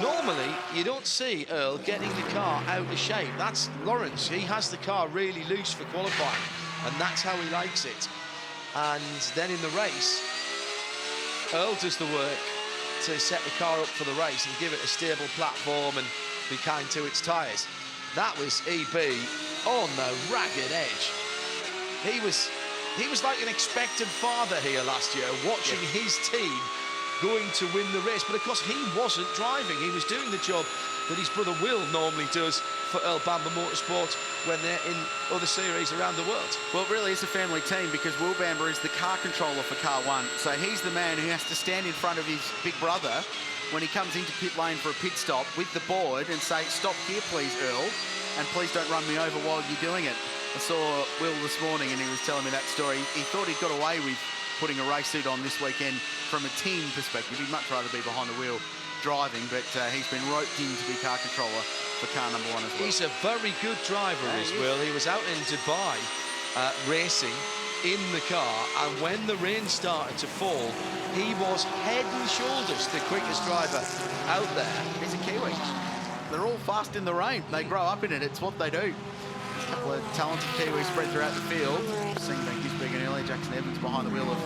Normally, you don't see Earl getting the car out of shape. That's Lawrence. He has the car really loose for qualifying, and that's how he likes it. And then in the race, Earl does the work to set the car up for the race and give it a stable platform and be kind to its tyres. That was EB on the ragged edge. He was like an expectant father here last year, watching his team going to win the race, but of course he wasn't driving. He was doing the job that his brother Will normally does for Earl Bamber Motorsport when they're in other series around the world. Well, it really is a family team because Will Bamber is the car controller for car one. So he's the man who has to stand in front of his big brother when he comes into pit lane for a pit stop with the board and say, stop here, please, Earl, and please don't run me over while you're doing it. I saw Will this morning and he was telling me that story. He thought he'd got away with putting a race suit on this weekend from a team perspective. He'd much rather be behind the wheel driving, but he's been roped in to be car controller for car number one as well. He's a very good driver, is Will. He was out in Dubai racing in the car, and when the rain started to fall, he was head and shoulders the quickest driver out there. He's a Kiwi. They're all fast in the rain. They grow up in it. It's what they do. A couple of talented Kiwis spread throughout the field. Seeing that Gisberg and earlier, Jackson Evans behind the wheel of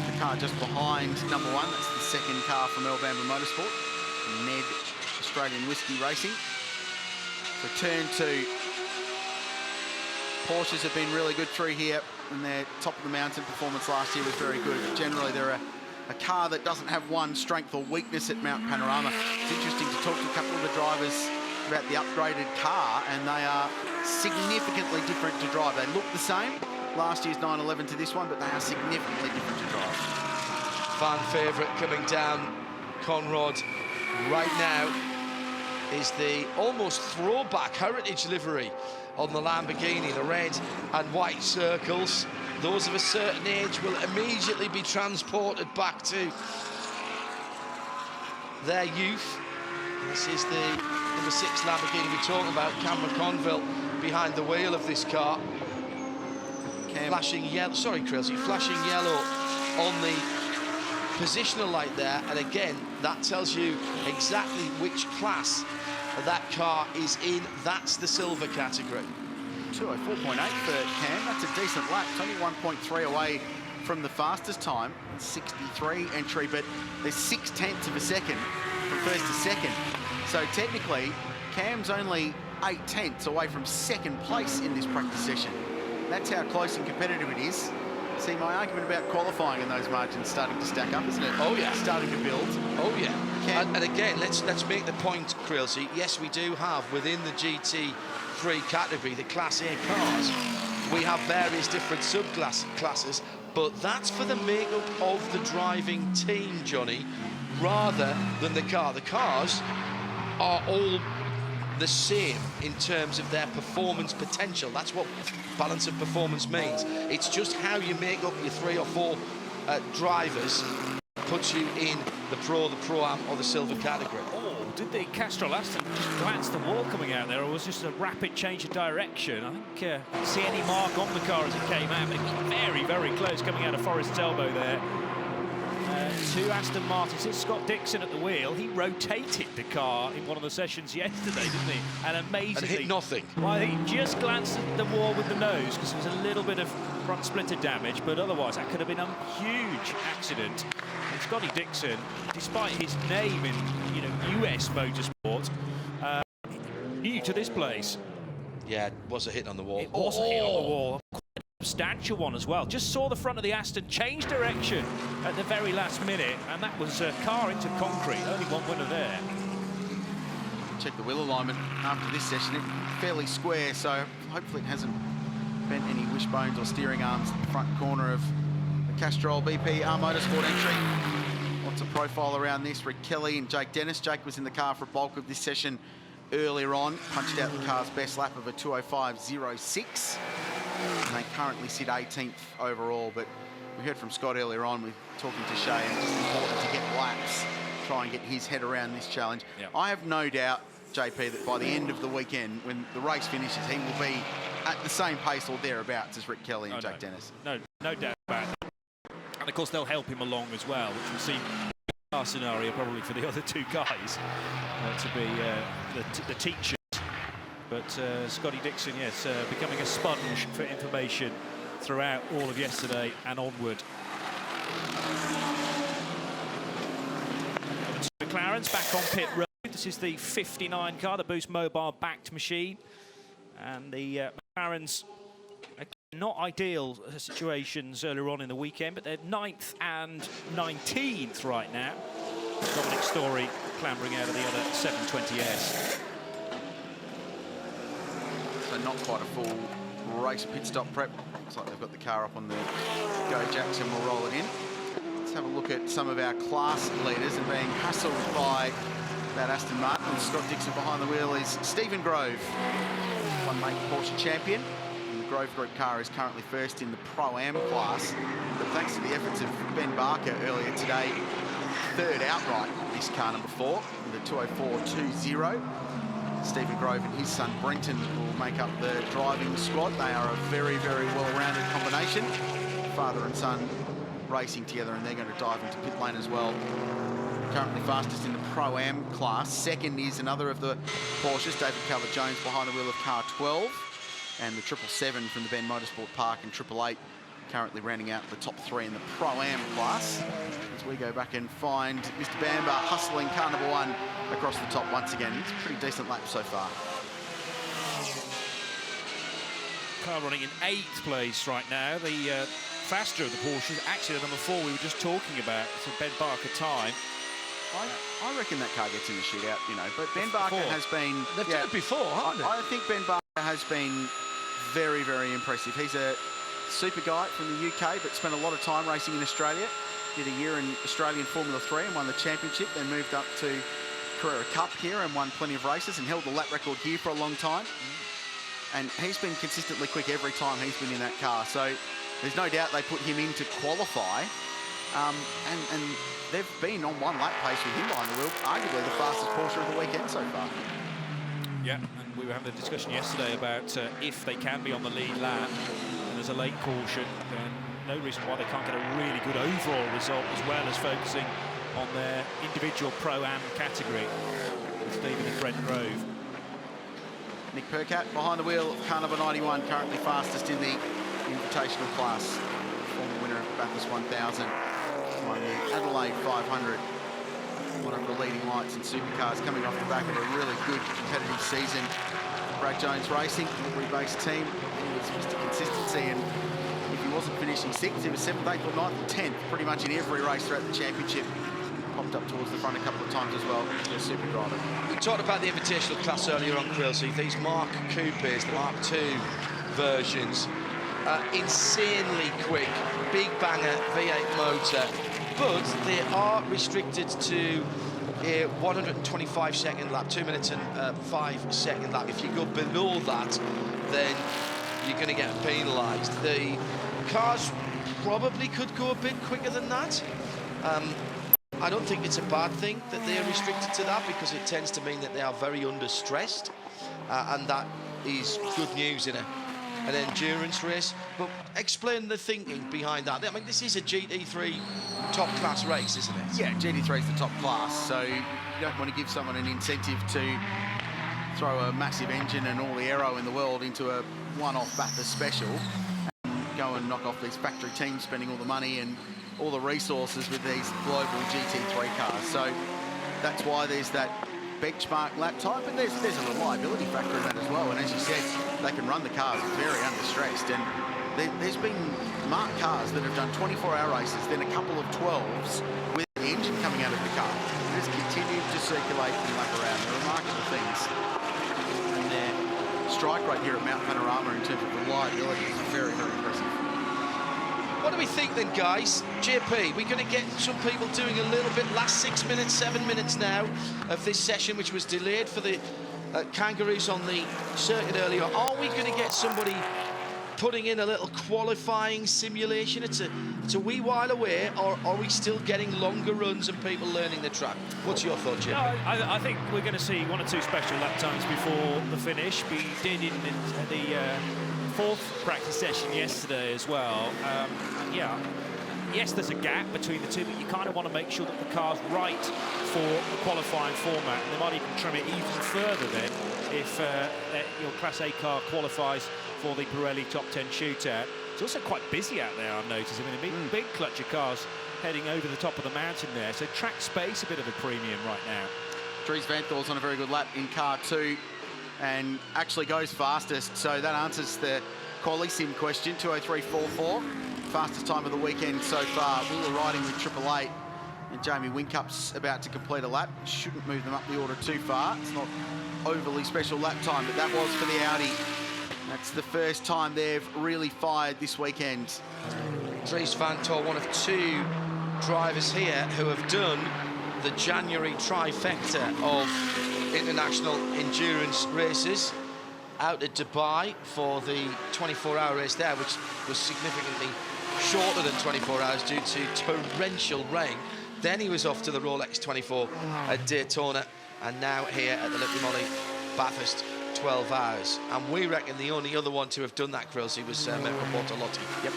the car just behind number one. That's the second car from Earl Bamber Motorsport. Ned Australian Whiskey Racing. So turn two. Porsches have been really good through here, and their top of the mountain performance last year was very good. Generally, they're a car that doesn't have one strength or weakness at Mount Panorama. It's interesting to talk to a couple of the drivers about the upgraded car, and they are significantly different to drive. They look the same, last year's 911 to this one, but they are significantly different to drive. Fan favourite coming down Conrod right now is the almost throwback heritage livery on the Lamborghini, the red and white circles. Those of a certain age will immediately be transported back to their youth. This is the number 6 Lamborghini we're talking about, Cameron Conville behind the wheel of this car. Flashing yellow, sorry Krilsey, flashing yellow on the positional light there, and again, that tells you exactly which class that car is in. That's the silver category. 204.8 for Cam, that's a decent lap. It's only 1.3 away from the fastest time, 63 entry, but there's 0.6 of a second from first to second. So technically, Cam's only 0.8 away from second place in this practice session. That's how close and competitive it is. See, my argument about qualifying and those margins starting to stack up, isn't it? Oh yeah, starting to build. Oh yeah. And again, let's make the point, Krilsey. Yes, we do have within the GT3 category, the Class A cars, we have various different subclasses, but that's for the makeup of the driving team, Johnny, rather than the car. The cars are all the same in terms of their performance potential. That's what balance of performance means. It's just how you make up your 3 or 4 drivers puts you in the Pro-Am or the silver category. Oh, did the Castrol Aston just glance the wall coming out there, or was just a rapid change of direction? I think didn't see any mark on the car as it came out, but it was very, very close coming out of Forrest's elbow there. To Aston Martins. It's Scott Dixon at the wheel. He rotated the car in one of the sessions yesterday, didn't he? And amazingly... And hit nothing. Well, I think he just glanced at the wall with the nose because there was a little bit of front splitter damage, but otherwise that could have been a huge accident. And Scotty Dixon, despite his name in, US motorsport, new to this place. Yeah, it was a hit on the wall. It was a hit on the wall. Substantial one as well. Just saw the front of the Aston change direction at the very last minute, and that was a car into concrete. Only one winner there. Check the wheel alignment after this session. It's fairly square, so hopefully it hasn't bent any wishbones or steering arms in the front corner of the Castrol BP Motorsport entry. Lots of profile around this. Rick Kelly and Jake Dennis. Jake was in the car for a bulk of this session earlier on. Punched out the car's best lap of a 2:05.06. And they currently sit 18th overall, but we heard from Scott earlier on with talking to Shea, and it's just important to get laps, try and get his head around this challenge. Yep. I have no doubt, JP, that by the end of the weekend, when the race finishes, he will be at the same pace or thereabouts as Rick Kelly and Jake Dennis. No doubt about that. And of course, they'll help him along as well, which will seem our scenario probably for the other two guys to be the teachers. But Scotty Dixon, yes, becoming a sponge for information throughout all of yesterday and onward. McLaren's back on pit road. This is the 59 car, the Boost Mobile backed machine. And the McLaren's not ideal situations earlier on in the weekend, but they're 9th and 19th right now. Dominic Story clambering out of the other 720S. So not quite a full race pit stop prep. Looks like they've got the car up on the go jacks and we'll roll it in. Let's have a look at some of our class leaders and being hassled by that Aston Martin. And Scott Dixon behind the wheel is Stephen Grove, one-make Porsche champion. And the Grove Group car is currently first in the Pro-Am class. But thanks to the efforts of Ben Barker earlier today, third outright this car number 4, with a 204.20. Stephen Grove and his son Brenton will make up the driving squad. They are a very, very well-rounded combination. Father and son racing together, and they're going to dive into pit lane as well. Currently fastest in the Pro-Am class. Second is another of the Porsches, David Calvert-Jones behind the wheel of car 12. And the 777 from the Ben Motorsport Park and 888 currently rounding out the top 3 in the Pro-Am class. As we go back and find Mr. Bamber hustling car number 1 across the top once again. It's a pretty decent lap so far. Car running in 8th place right now. The faster of the Porsches, actually the number 4 we were just talking about. So Ben Barker time. I reckon that car gets in the shootout, you know, but Ben Barker has been... They've done it before, haven't they? I think Ben Barker has been very, very impressive. He's a super guy from the UK, but spent a lot of time racing in Australia. Did a year in Australian Formula 3 and won the championship, then moved up to Carrera Cup here and won plenty of races and held the lap record here for a long time. And he's been consistently quick every time he's been in that car. So there's no doubt they put him in to qualify. And they've been on one lap pace with him behind the wheel, arguably the fastest Porsche of the weekend so far. Yeah, and we were having a discussion yesterday about if they can be on the lead lap and there's a late caution, then no reason why they can't get a really good overall result, as well as focusing on their individual Pro-Am category with Stephen and Brent Grove. Nick Percat behind the wheel of car number 91, currently fastest in the invitational class. Former winner of Bathurst 1000, won the Adelaide 500. One of the leading lights in supercars, coming off the back of a really good competitive season. Brad Jones Racing, delivery-based team. He was Mr. Consistency, and if he wasn't finishing 6th, he was 7th, 8th or 9th or 10th, pretty much in every race throughout the championship. Popped up towards the front a couple of times as well. He's a super driver. We talked about the invitational class earlier on, Quilsey. These Mark Coupes, the Mark II versions, insanely quick, big banger V8 motor, but they are restricted to a 125-second lap, 2 minutes and 5-second lap. If you go below that, then you're going to get penalised. The cars probably could go a bit quicker than that. I don't think it's a bad thing that they are restricted to that, because it tends to mean that they are very under stressed, and that is good news in an endurance race. But explain the thinking behind that. I mean, this is a GT3 top class race, isn't it? Yeah, GT3 is the top class, so you don't want to give someone an incentive to throw a massive engine and all the aero in the world into a one-off Bathurst special and go and knock off these factory teams spending all the money and all the resources with these global GT3 cars. So that's why there's that benchmark lap time, but there's a reliability factor in that as well. And as you said, they can run the cars very under stressed. And there's been marked cars that have done 24-hour races, then a couple of 12s with the engine coming out of the car. It's continued to circulate and lap around. They're remarkable things. And their strike rate here at Mount Panorama in terms of reliability is very, very impressive. What do we think then, guys? JP, we're going to get some people doing a little bit last 6 minutes, 7 minutes now of this session, which was delayed for the Kangaroos on the circuit earlier. Are we going to get somebody putting in a little qualifying simulation? It's a wee while away, or are we still getting longer runs and people learning the track? What's your thought, JP? No, I think we're going to see 1 or 2 special lap times before the finish. We did in the 4th practice session yesterday as well. Yeah, yes, there's a gap between the two, but you kind of want to make sure that the car's right for the qualifying format. And they might even trim it even further then if your Class A car qualifies for the Pirelli Top 10 shootout. It's also quite busy out there, I've noticed. I mean, a big clutch of cars heading over the top of the mountain there. So track space a bit of a premium right now. Dries Vanthal's on a very good lap in car 2 and actually goes fastest. So that answers the quali sim question, 2:03.44. Fastest time of the weekend so far. We were riding with 888 and Jamie Wincup's about to complete a lap. Shouldn't move them up the order too far. It's not overly special lap time, but that was for the Audi. That's the first time they've really fired this weekend. Dries van Tor, one of two drivers here who have done the January trifecta of international endurance races. Out at Dubai for the 24-hour race there, which was significantly shorter than 24 hours due to torrential rain. Then he was off to the Rolex 24 at Daytona, and now here at the Liqui Moly Bathurst, 12 hours. And we reckon the only other one to have done that, Krilsey, was Mirko Bortolotti. Yep.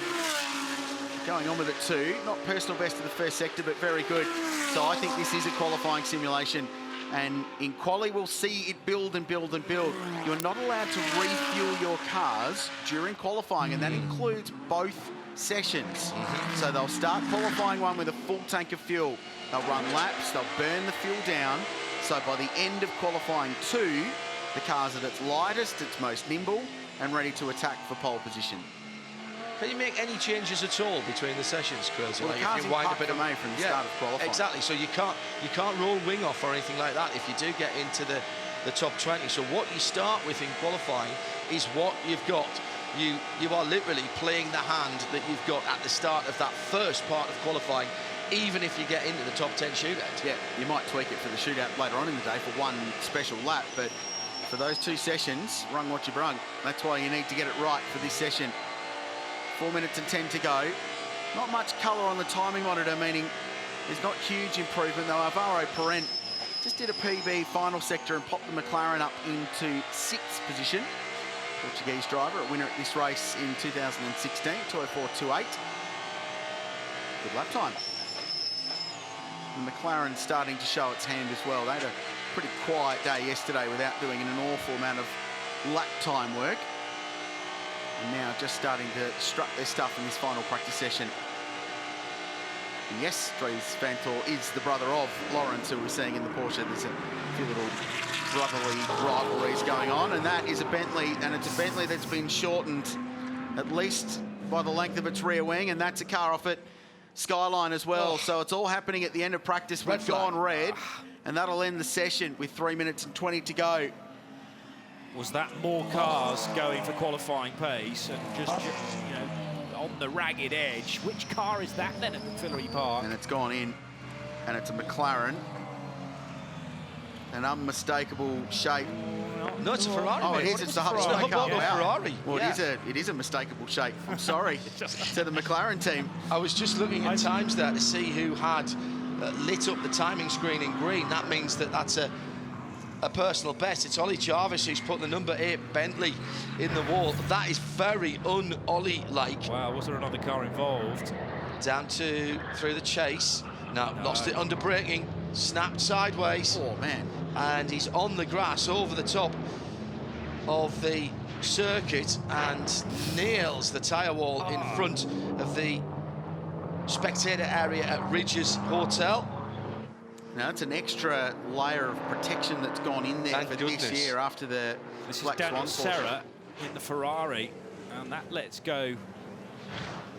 Going on with it too. Not personal best of the first sector, but very good. So I think this is a qualifying simulation. And in quali, we'll see it build and build and build. You're not allowed to refuel your cars during qualifying, and that includes both sessions. So they'll start qualifying one with a full tank of fuel. They'll run laps, they'll burn the fuel down. So by the end of qualifying 2, the car's at its lightest, its most nimble, and ready to attack for pole position. Can you make any changes at all between the sessions, Krilsey? Well, like the car's if you wind in up in park from the start of qualifying. Exactly. So you can't roll wing off or anything like that if you do get into the top 20. So what you start with in qualifying is what you've got. You are literally playing the hand that you've got at the start of that first part of qualifying, even if you get into the top 10 shootout. Yeah, you might tweak it for the shootout later on in the day for one special lap, but for those 2 sessions, rung what you brung. That's why you need to get it right for this session. 4 minutes and 10 to go. Not much colour on the timing monitor, meaning there's not huge improvement, though. Alvaro Perent just did a PB final sector and popped the McLaren up into 6th position. Portuguese driver, a winner at this race in 2016, 2:04.28. Good lap time. The McLaren starting to show its hand as well. They had a pretty quiet day yesterday without doing an awful amount of lap time work. And now just starting to strut their stuff in this final practice session. And yes, Dries van Tor is the brother of Lawrence, who we're seeing in the Porsche. There's a few little brotherly rivalries going on, and that is a Bentley, and it's a Bentley that's been shortened at least by the length of its rear wing, and that's a car off it Skyline as well. So it's all happening at the end of practice. We've gone red, and that'll end the session with 3 minutes and 20 to go. Was that more cars going for qualifying pace and just you know, on the ragged edge? Which car is that then at Fillery Park? And it's gone in, and it's a McLaren. An unmistakable shape. No, it's a Ferrari. Oh, it is. It's the Hub Smoke car. Wow. Ferrari. Well, it is a mistakable shape. I'm sorry to the McLaren team. I was just looking at times there to see who had lit up the timing screen in green. That means that that's a personal best. It's Ollie Jarvis who's put the number 8 Bentley in the wall. That is very un-Ollie-like. Wow, was there another car involved? Down through the chase. No, lost it under braking. Snapped sideways. Oh, man. And he's on the grass over the top of the circuit and nails the tyre wall in front of the spectator area at Ridges Hotel. Now, that's an extra layer of protection that's gone in there Thank for goodness. this year after the This Black is Daniel Swan Serra in the Ferrari, and that lets go,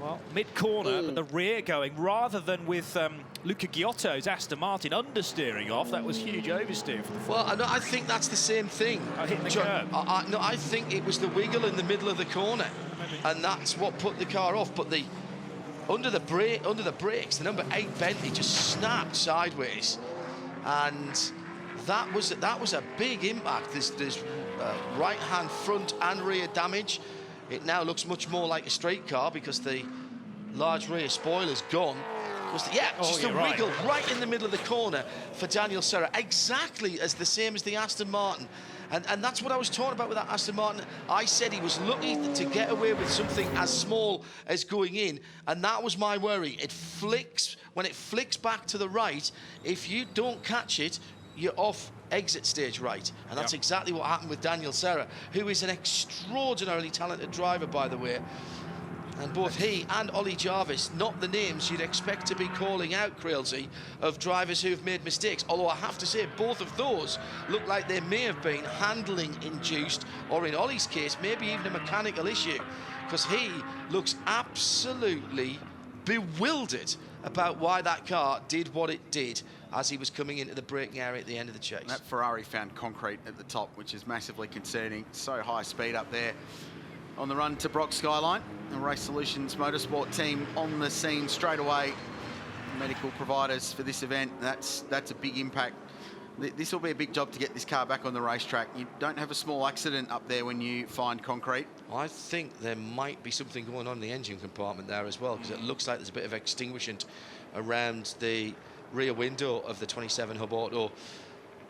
well, mid-corner, but the rear going, rather than with Luca Giotto's Aston Martin understeering off. That was huge oversteer for the Ferrari. Well, I think that's the same thing. Hitting the curb. No, I think it was the wiggle in the middle of the corner, and that's what put the car off. But under the brakes, the number 8 Bentley just snapped sideways, and that was a big impact. There's right-hand front and rear damage. It now looks much more like a street car because the large rear spoiler's gone. Just a wiggle right in the middle of the corner for Daniel Serra, exactly as the same as the Aston Martin. And that's what I was talking about with that Aston Martin. I said he was lucky to get away with something as small as going in, and that was my worry. It flicks, when it flicks back to the right, if you don't catch it, you're off exit stage right. And that's exactly what happened with Daniel Serra, who is an extraordinarily talented driver, by the way. And both he and Ollie Jarvis, not the names you'd expect to be calling out, Crailsey, of drivers who've made mistakes. Although I have to say, both of those look like they may have been handling-induced, or in Ollie's case, maybe even a mechanical issue, because he looks absolutely bewildered about why that car did what it did as he was coming into the braking area at the end of the chase. That Ferrari found concrete at the top, which is massively concerning. So high speed up there. On the run to Brock Skyline, the Race Solutions Motorsport team on the scene straight away. Medical providers for this event, that's a big impact. This will be a big job to get this car back on the racetrack. You don't have a small accident up there when you find concrete. I think there might be something going on in the engine compartment there as well, because it looks like there's a bit of extinguishment around the rear window of the 27 Hub Auto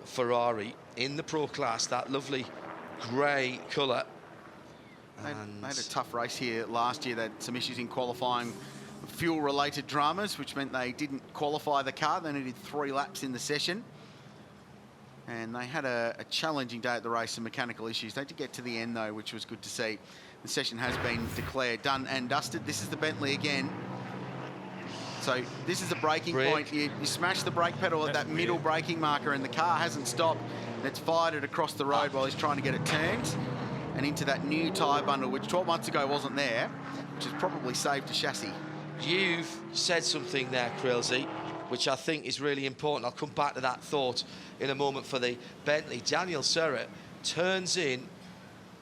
Ferrari in the Pro class, that lovely grey colour. They had a tough race here last year. They had some issues in qualifying, fuel-related dramas, which meant they didn't qualify the car. They needed 3 laps in the session. And they had a challenging day at the race, some mechanical issues. They did get to the end, though, which was good to see. The session has been declared done and dusted. This is the Bentley again. So this is the braking point. You smash the brake pedal at that middle braking marker, and the car hasn't stopped. And it's fired it across the road while he's trying to get it turned and into that new tyre bundle, which 12 months ago wasn't there, which has probably saved a chassis. You've said something there, Krilsey, which I think is really important. I'll come back to that thought in a moment for the Bentley. Daniel Serra turns in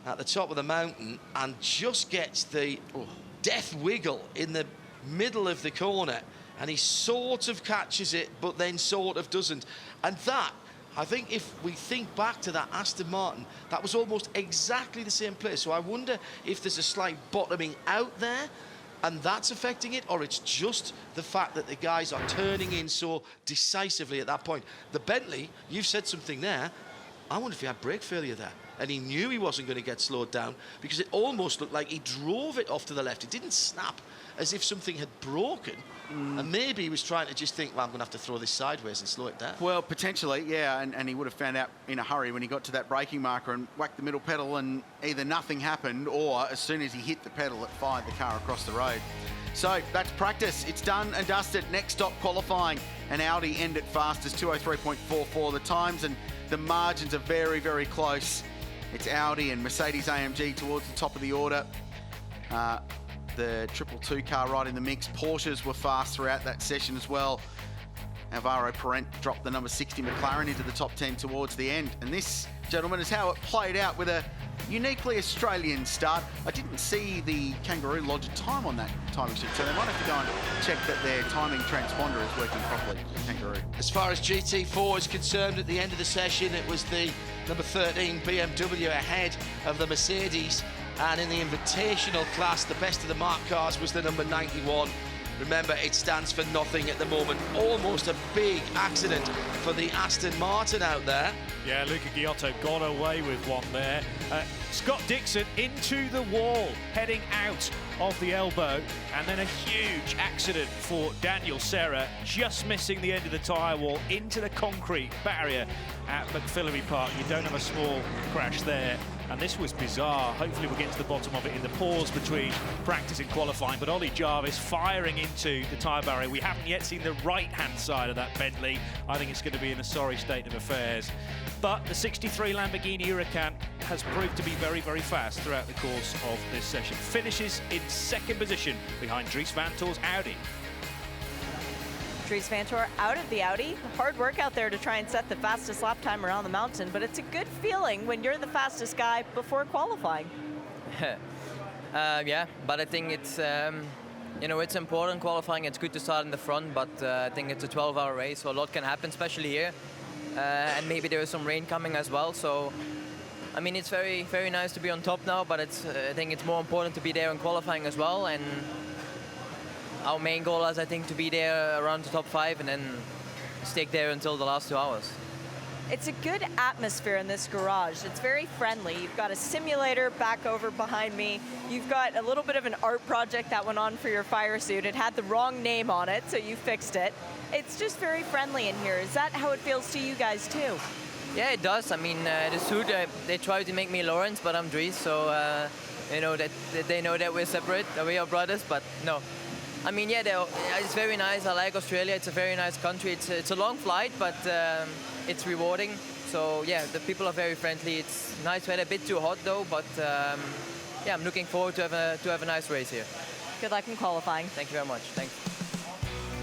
at the top of the mountain and just gets the death wiggle in the middle of the corner, and he sort of catches it, but then sort of doesn't. And that, I think if we think back to that Aston Martin, that was almost exactly the same place. So I wonder if there's a slight bottoming out there, and that's affecting it, or it's just the fact that the guys are turning in so decisively at that point. The Bentley, you've said something there. I wonder if he had brake failure there, and he knew he wasn't going to get slowed down, because it almost looked like he drove it off to the left. It didn't snap as if something had broken, and maybe he was trying to just think, well, I'm going to have to throw this sideways and slow it down. Well, potentially, yeah, and he would have found out in a hurry when he got to that braking marker and whacked the middle pedal, and either nothing happened, or as soon as he hit the pedal, it fired the car across the road. So that's practice. It's done and dusted. Next stop, qualifying. And Audi end at fastest, 203.44. The times and the margins are very, very close. It's Audi and Mercedes-AMG towards the top of the order. The 222 car right in the mix. Porsches were fast throughout that session as well. Alvaro Parent dropped the number 60 McLaren into the top 10 towards the end. And this, gentlemen, is how it played out with a uniquely Australian start. I didn't see the Kangaroo lodge a time on that timing sheet, so they might have to go and check that their timing transponder is working properly. Kangaroo. As far as GT4 is concerned, at the end of the session, it was the number 13 BMW ahead of the Mercedes. And in the invitational class, the best of the marked cars was the number 91. Remember, it stands for nothing at the moment. Almost a big accident for the Aston Martin out there. Yeah, Luca Giotto got away with one there. Scott Dixon into the wall, heading out of the elbow, and then a huge accident for Daniel Serra, just missing the end of the tyre wall into the concrete barrier at McPhillamy Park. You don't have a small crash there. And this was bizarre. Hopefully we'll get to the bottom of it in the pause between practice and qualifying. But Ollie Jarvis firing into the tyre barrier. We haven't yet seen the right-hand side of that Bentley. I think it's going to be in a sorry state of affairs. But the 63 Lamborghini Huracan has proved to be very, very fast throughout the course of this session. Finishes in second position behind Dries Van Toor's Audi. Dries Van Toor out of the Audi. Hard work out there to try and set the fastest lap time around the mountain, but it's a good feeling when you're the fastest guy before qualifying. Yeah, but I think it's, you know, it's important qualifying. It's good to start in the front, but I think it's a 12-hour race, so a lot can happen, especially here. And maybe there is some rain coming as well, so I mean, it's very, very nice to be on top now, but it's, I think it's more important to be there in qualifying as well. And our main goal is, I think, to be there around the top 5 and then stick there until the last 2 hours. It's a good atmosphere in this garage. It's very friendly. You've got a simulator back over behind me. You've got a little bit of an art project that went on for your fire suit. It had the wrong name on it, so you fixed it. It's just very friendly in here. Is that how it feels to you guys too? Yeah, it does. I mean, the suit, they tried to make me Lawrence, but I'm Dries, so you know that they know that we're separate, that we are brothers, but no. I mean, yeah, it's very nice. I like Australia. It's a very nice country. It's a long flight, but it's rewarding. So yeah, the people are very friendly. It's nice weather, a bit too hot though, but yeah, I'm looking forward to have a nice race here. Good luck in qualifying. Thank you very much. Thanks.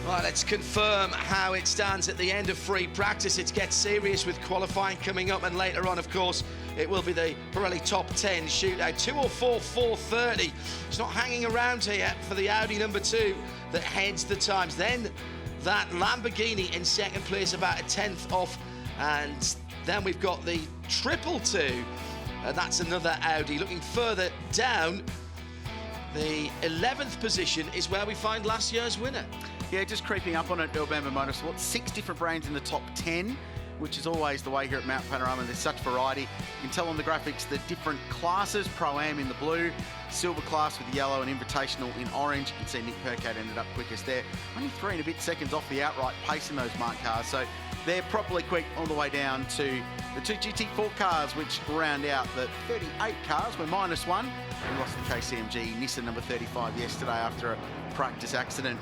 Right, let's confirm how it stands at the end of free practice. It gets serious with qualifying coming up, and later on, of course, it will be the Pirelli Top 10 shootout. 2:04.430. It's not hanging around here for the Audi number 2 that heads the times. Then that Lamborghini in second place, about a tenth off, and then we've got the 222, and that's another Audi. Looking further down, the 11th position is where we find last year's winner. Yeah, just creeping up on it, Alabama Motorsport. 6 different brands in the top 10, which is always the way here at Mount Panorama. There's such variety. You can tell on the graphics the different classes. Pro-Am in the blue, silver class with yellow, and invitational in orange. You can see Nick Percat ended up quickest there. Only 3 and a bit seconds off the outright pace in those marked cars. So they're properly quick all the way down to the 2 GT4 cars, which round out the 38 cars. We're -1. We lost the KCMG Nissan number 35 yesterday after a practice accident.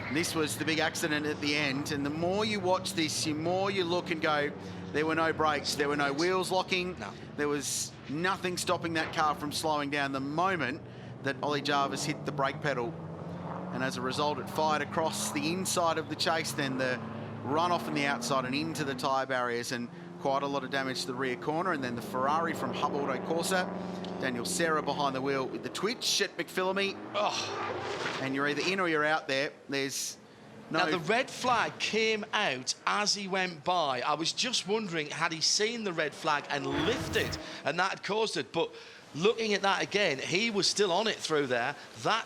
And this was the big accident at the end, and the more you watch this, the more you look and go, there were no brakes, there were no wheels locking, there was nothing stopping that car from slowing down the moment that Ollie Jarvis hit the brake pedal. And as a result, it fired across the inside of the chase, then the run-off on the outside and into the tyre barriers, and quite a lot of damage to the rear corner. And then the Ferrari from Hub Auto Corsa, Daniel Serra behind the wheel with the twitch at McPhillamy. Oh. And you're either in or you're out there. There's no... Now, the red flag came out as he went by. I was just wondering, had he seen the red flag and lifted, and that had caused it? But looking at that again, he was still on it through there. That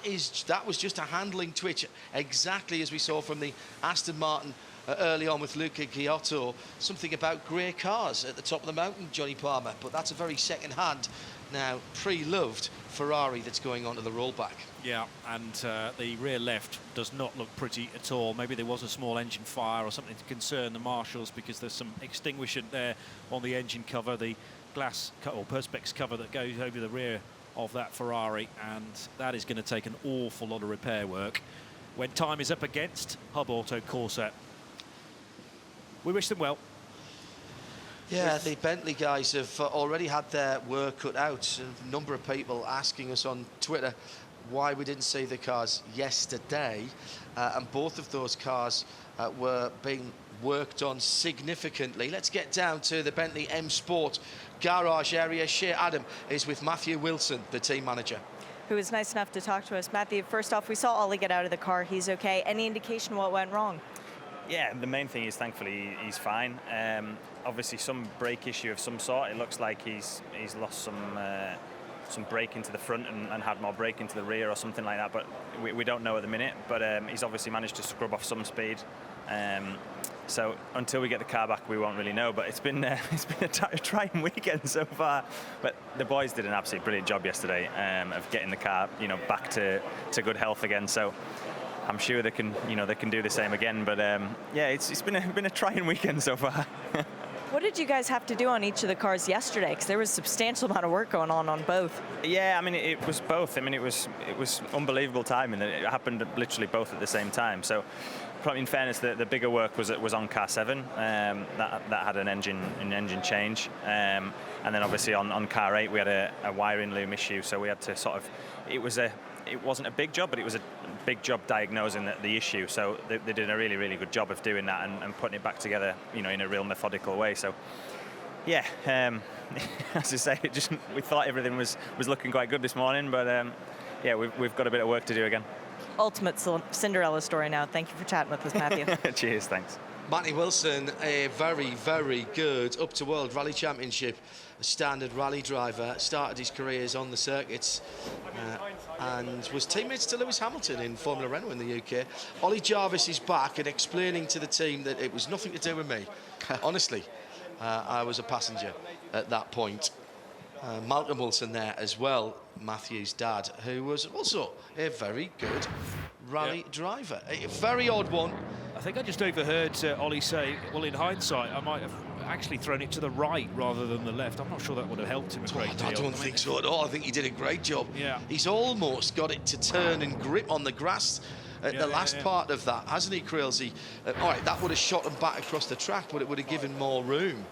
was just a handling twitch, exactly as we saw from the Aston Martin early on with Luca Giotto. Something about grey cars at the top of the mountain, Johnny Palmer. But that's a very second-hand, now pre-loved Ferrari that's going onto the rollback. Yeah, and the rear left does not look pretty at all. Maybe there was a small engine fire or something to concern the marshals, because there's some extinguishant there on the engine cover, the glass or perspex cover that goes over the rear of that Ferrari, and that is going to take an awful lot of repair work when time is up against Hub Auto Corsa. We wish them well. Yeah, the Bentley guys have already had their work cut out. A number of people asking us on Twitter why we didn't see the cars yesterday, and both of those cars were being worked on significantly. Let's get down to the Bentley M Sport garage area. Shea Adam is with Matthew Wilson, the team manager, who was nice enough to talk to us. Matthew, first off, we saw Ollie get out of the car. He's okay. Any indication what went wrong? Yeah, the main thing is thankfully he's fine. Obviously some brake issue of some sort. It looks like he's lost some brake into the front and had more brake into the rear or something like that, but we don't know at the minute. But he's obviously managed to scrub off some speed. So until we get the car back, we won't really know. But it's been a trying weekend so far. But the boys did an absolutely brilliant job yesterday of getting the car, back to good health again. So I'm sure they can do the same again. But yeah, it's been a trying weekend so far. What did you guys have to do on each of the cars yesterday? Because there was a substantial amount of work going on both. Yeah, I mean, it was both. I mean, it was unbelievable timing. It happened literally both at the same time. So, probably in fairness, the bigger work was on car 7. That had an engine change, and then obviously on car 8 we had a wiring loom issue. So we had to sort of. It wasn't a big job, but it was a big job diagnosing the issue. So they did a really, really good job of doing that and putting it back together, in a real methodical way. So, yeah, as I say, we thought everything was looking quite good this morning, but yeah, we've got a bit of work to do again. Ultimate Cinderella story now. Thank you for chatting with us, Matthew. Cheers, thanks. Matty Wilson, a very, very good up-to-world rally championship standard rally driver, started his careers on the circuits and was teammates to Lewis Hamilton in Formula Renault in the UK. Ollie Jarvis is back and explaining to the team that it was nothing to do with me. Honestly, I was a passenger at that point. Malcolm Wilson there as well, Matthew's dad, who was also a very good rally driver. A very odd one. I think I just overheard Ollie say, well, in hindsight, I might have actually thrown it to the right rather than the left. I'm not sure that would have helped him a great deal. I don't think so at all. I think he did a great job. Yeah. He's almost got it to turn and grip on the grass at the last part of that, hasn't he, Creelsey? All right, that would have shot him back across the track, but it would have given more room.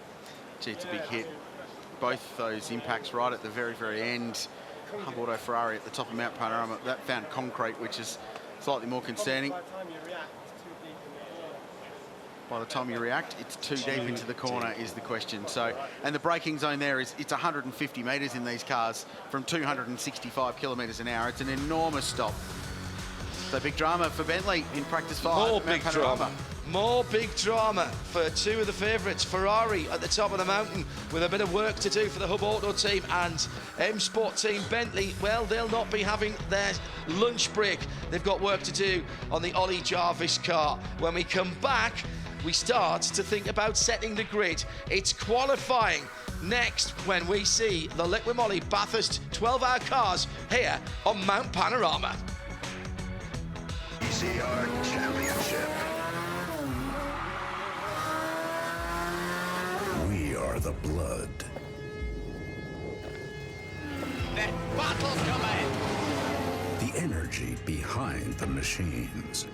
Gee, it's a big hit. Both those impacts right at the very, very end. Hub Auto Ferrari at the top of Mount Panorama. That found concrete, which is slightly more concerning. by the time you react. It's too deep into the corner is the question. So, and the braking zone there is, it's 150 metres in these cars from 265 kilometres an hour. It's an enormous stop. So big drama for Bentley in practice 5. More big drama. More big drama for two of the favourites, Ferrari at the top of the mountain with a bit of work to do for the Hub Auto team, and M Sport team Bentley, well, they'll not be having their lunch break. They've got work to do on the Ollie Jarvis car. When we come back, we start to think about setting the grid. It's qualifying next when we see the Liqui Moly Bathurst 12-hour cars here on Mount Panorama. ECR Championship. We are the blood. The battle's coming! The energy behind the machines.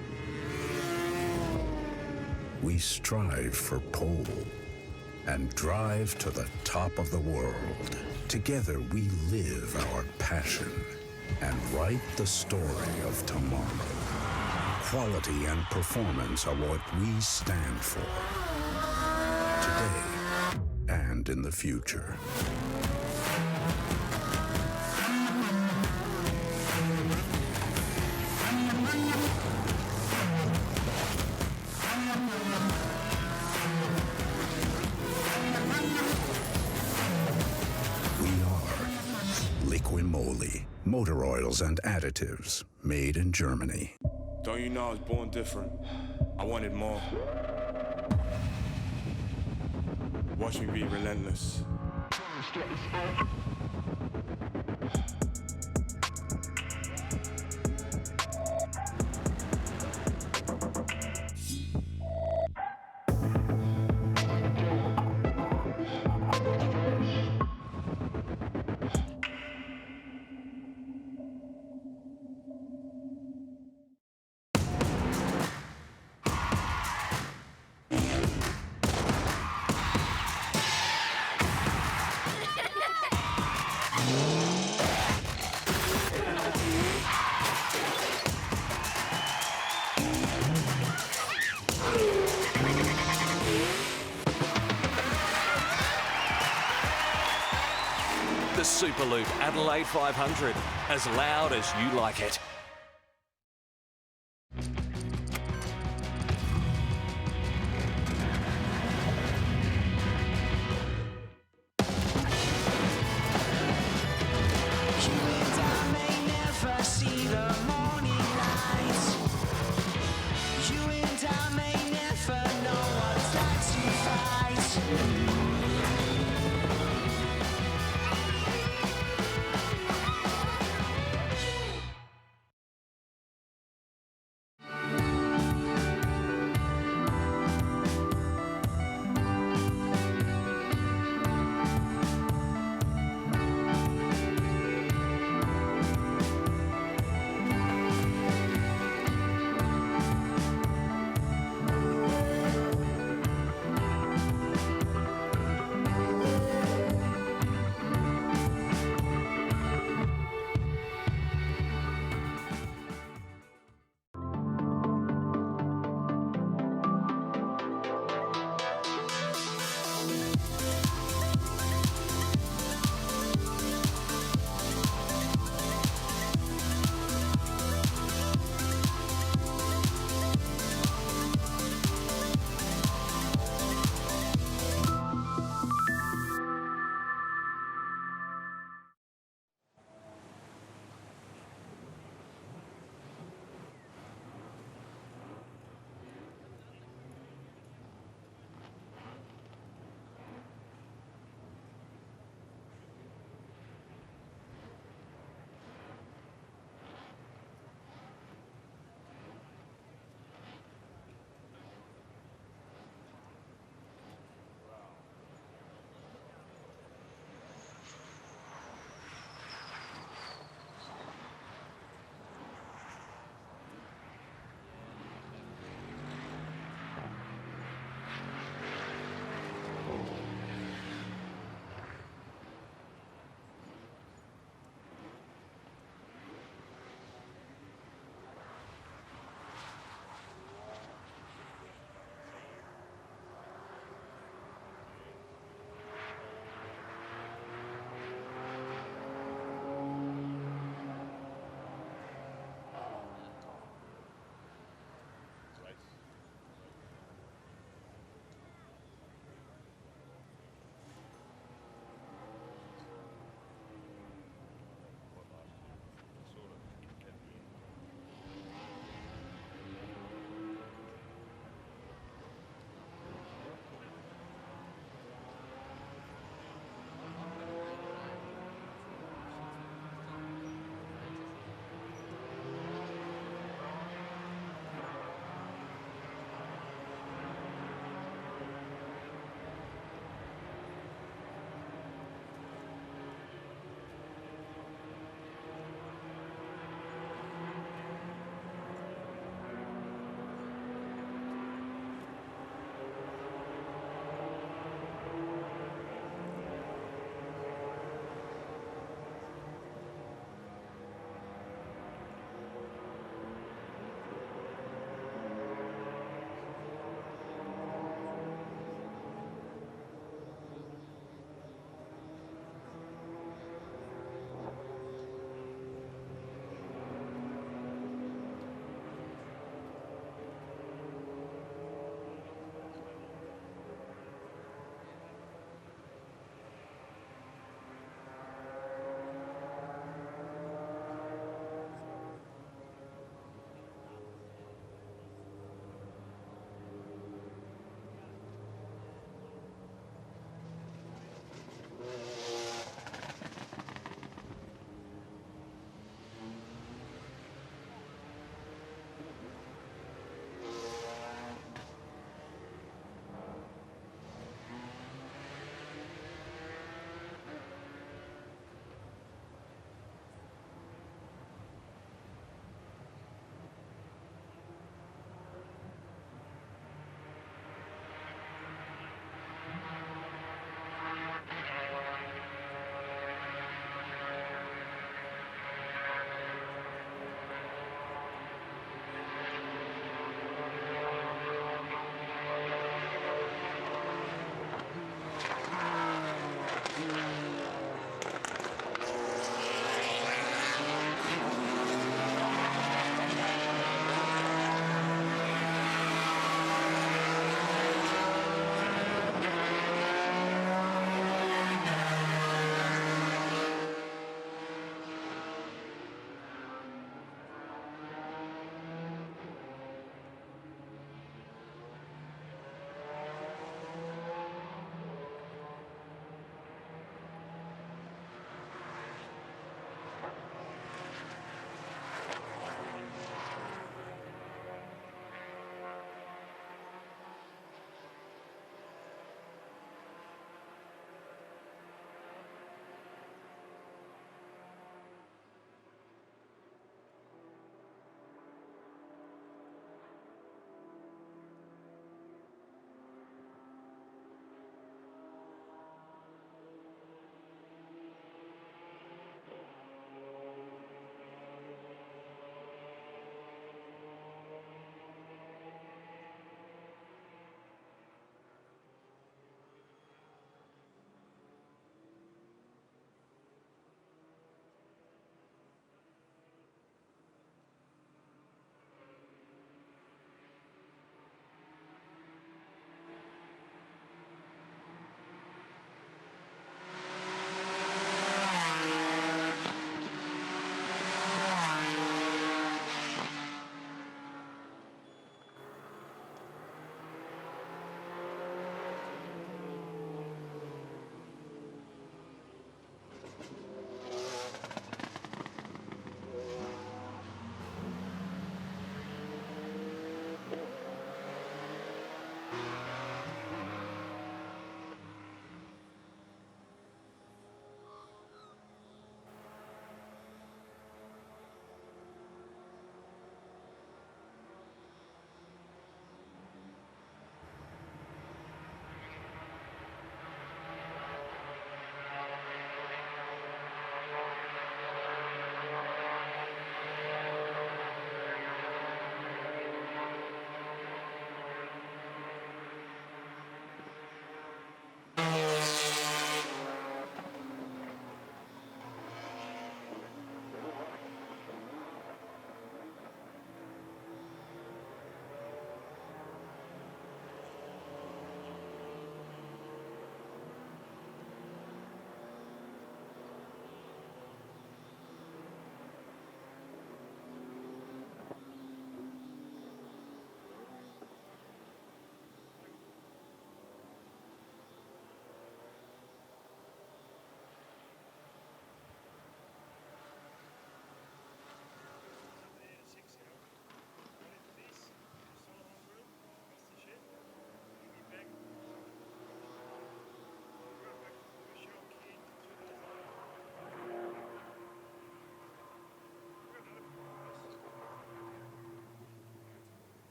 We strive for pole and drive to the top of the world. Together we live our passion and write the story of tomorrow. Quality and performance are what we stand for. Today and in the future. We are Liqui Moly, motor oils and additives made in Germany. Don't you know I was born different? I wanted more. Watch me be relentless. The Superloop Adelaide 500, as loud as you like it.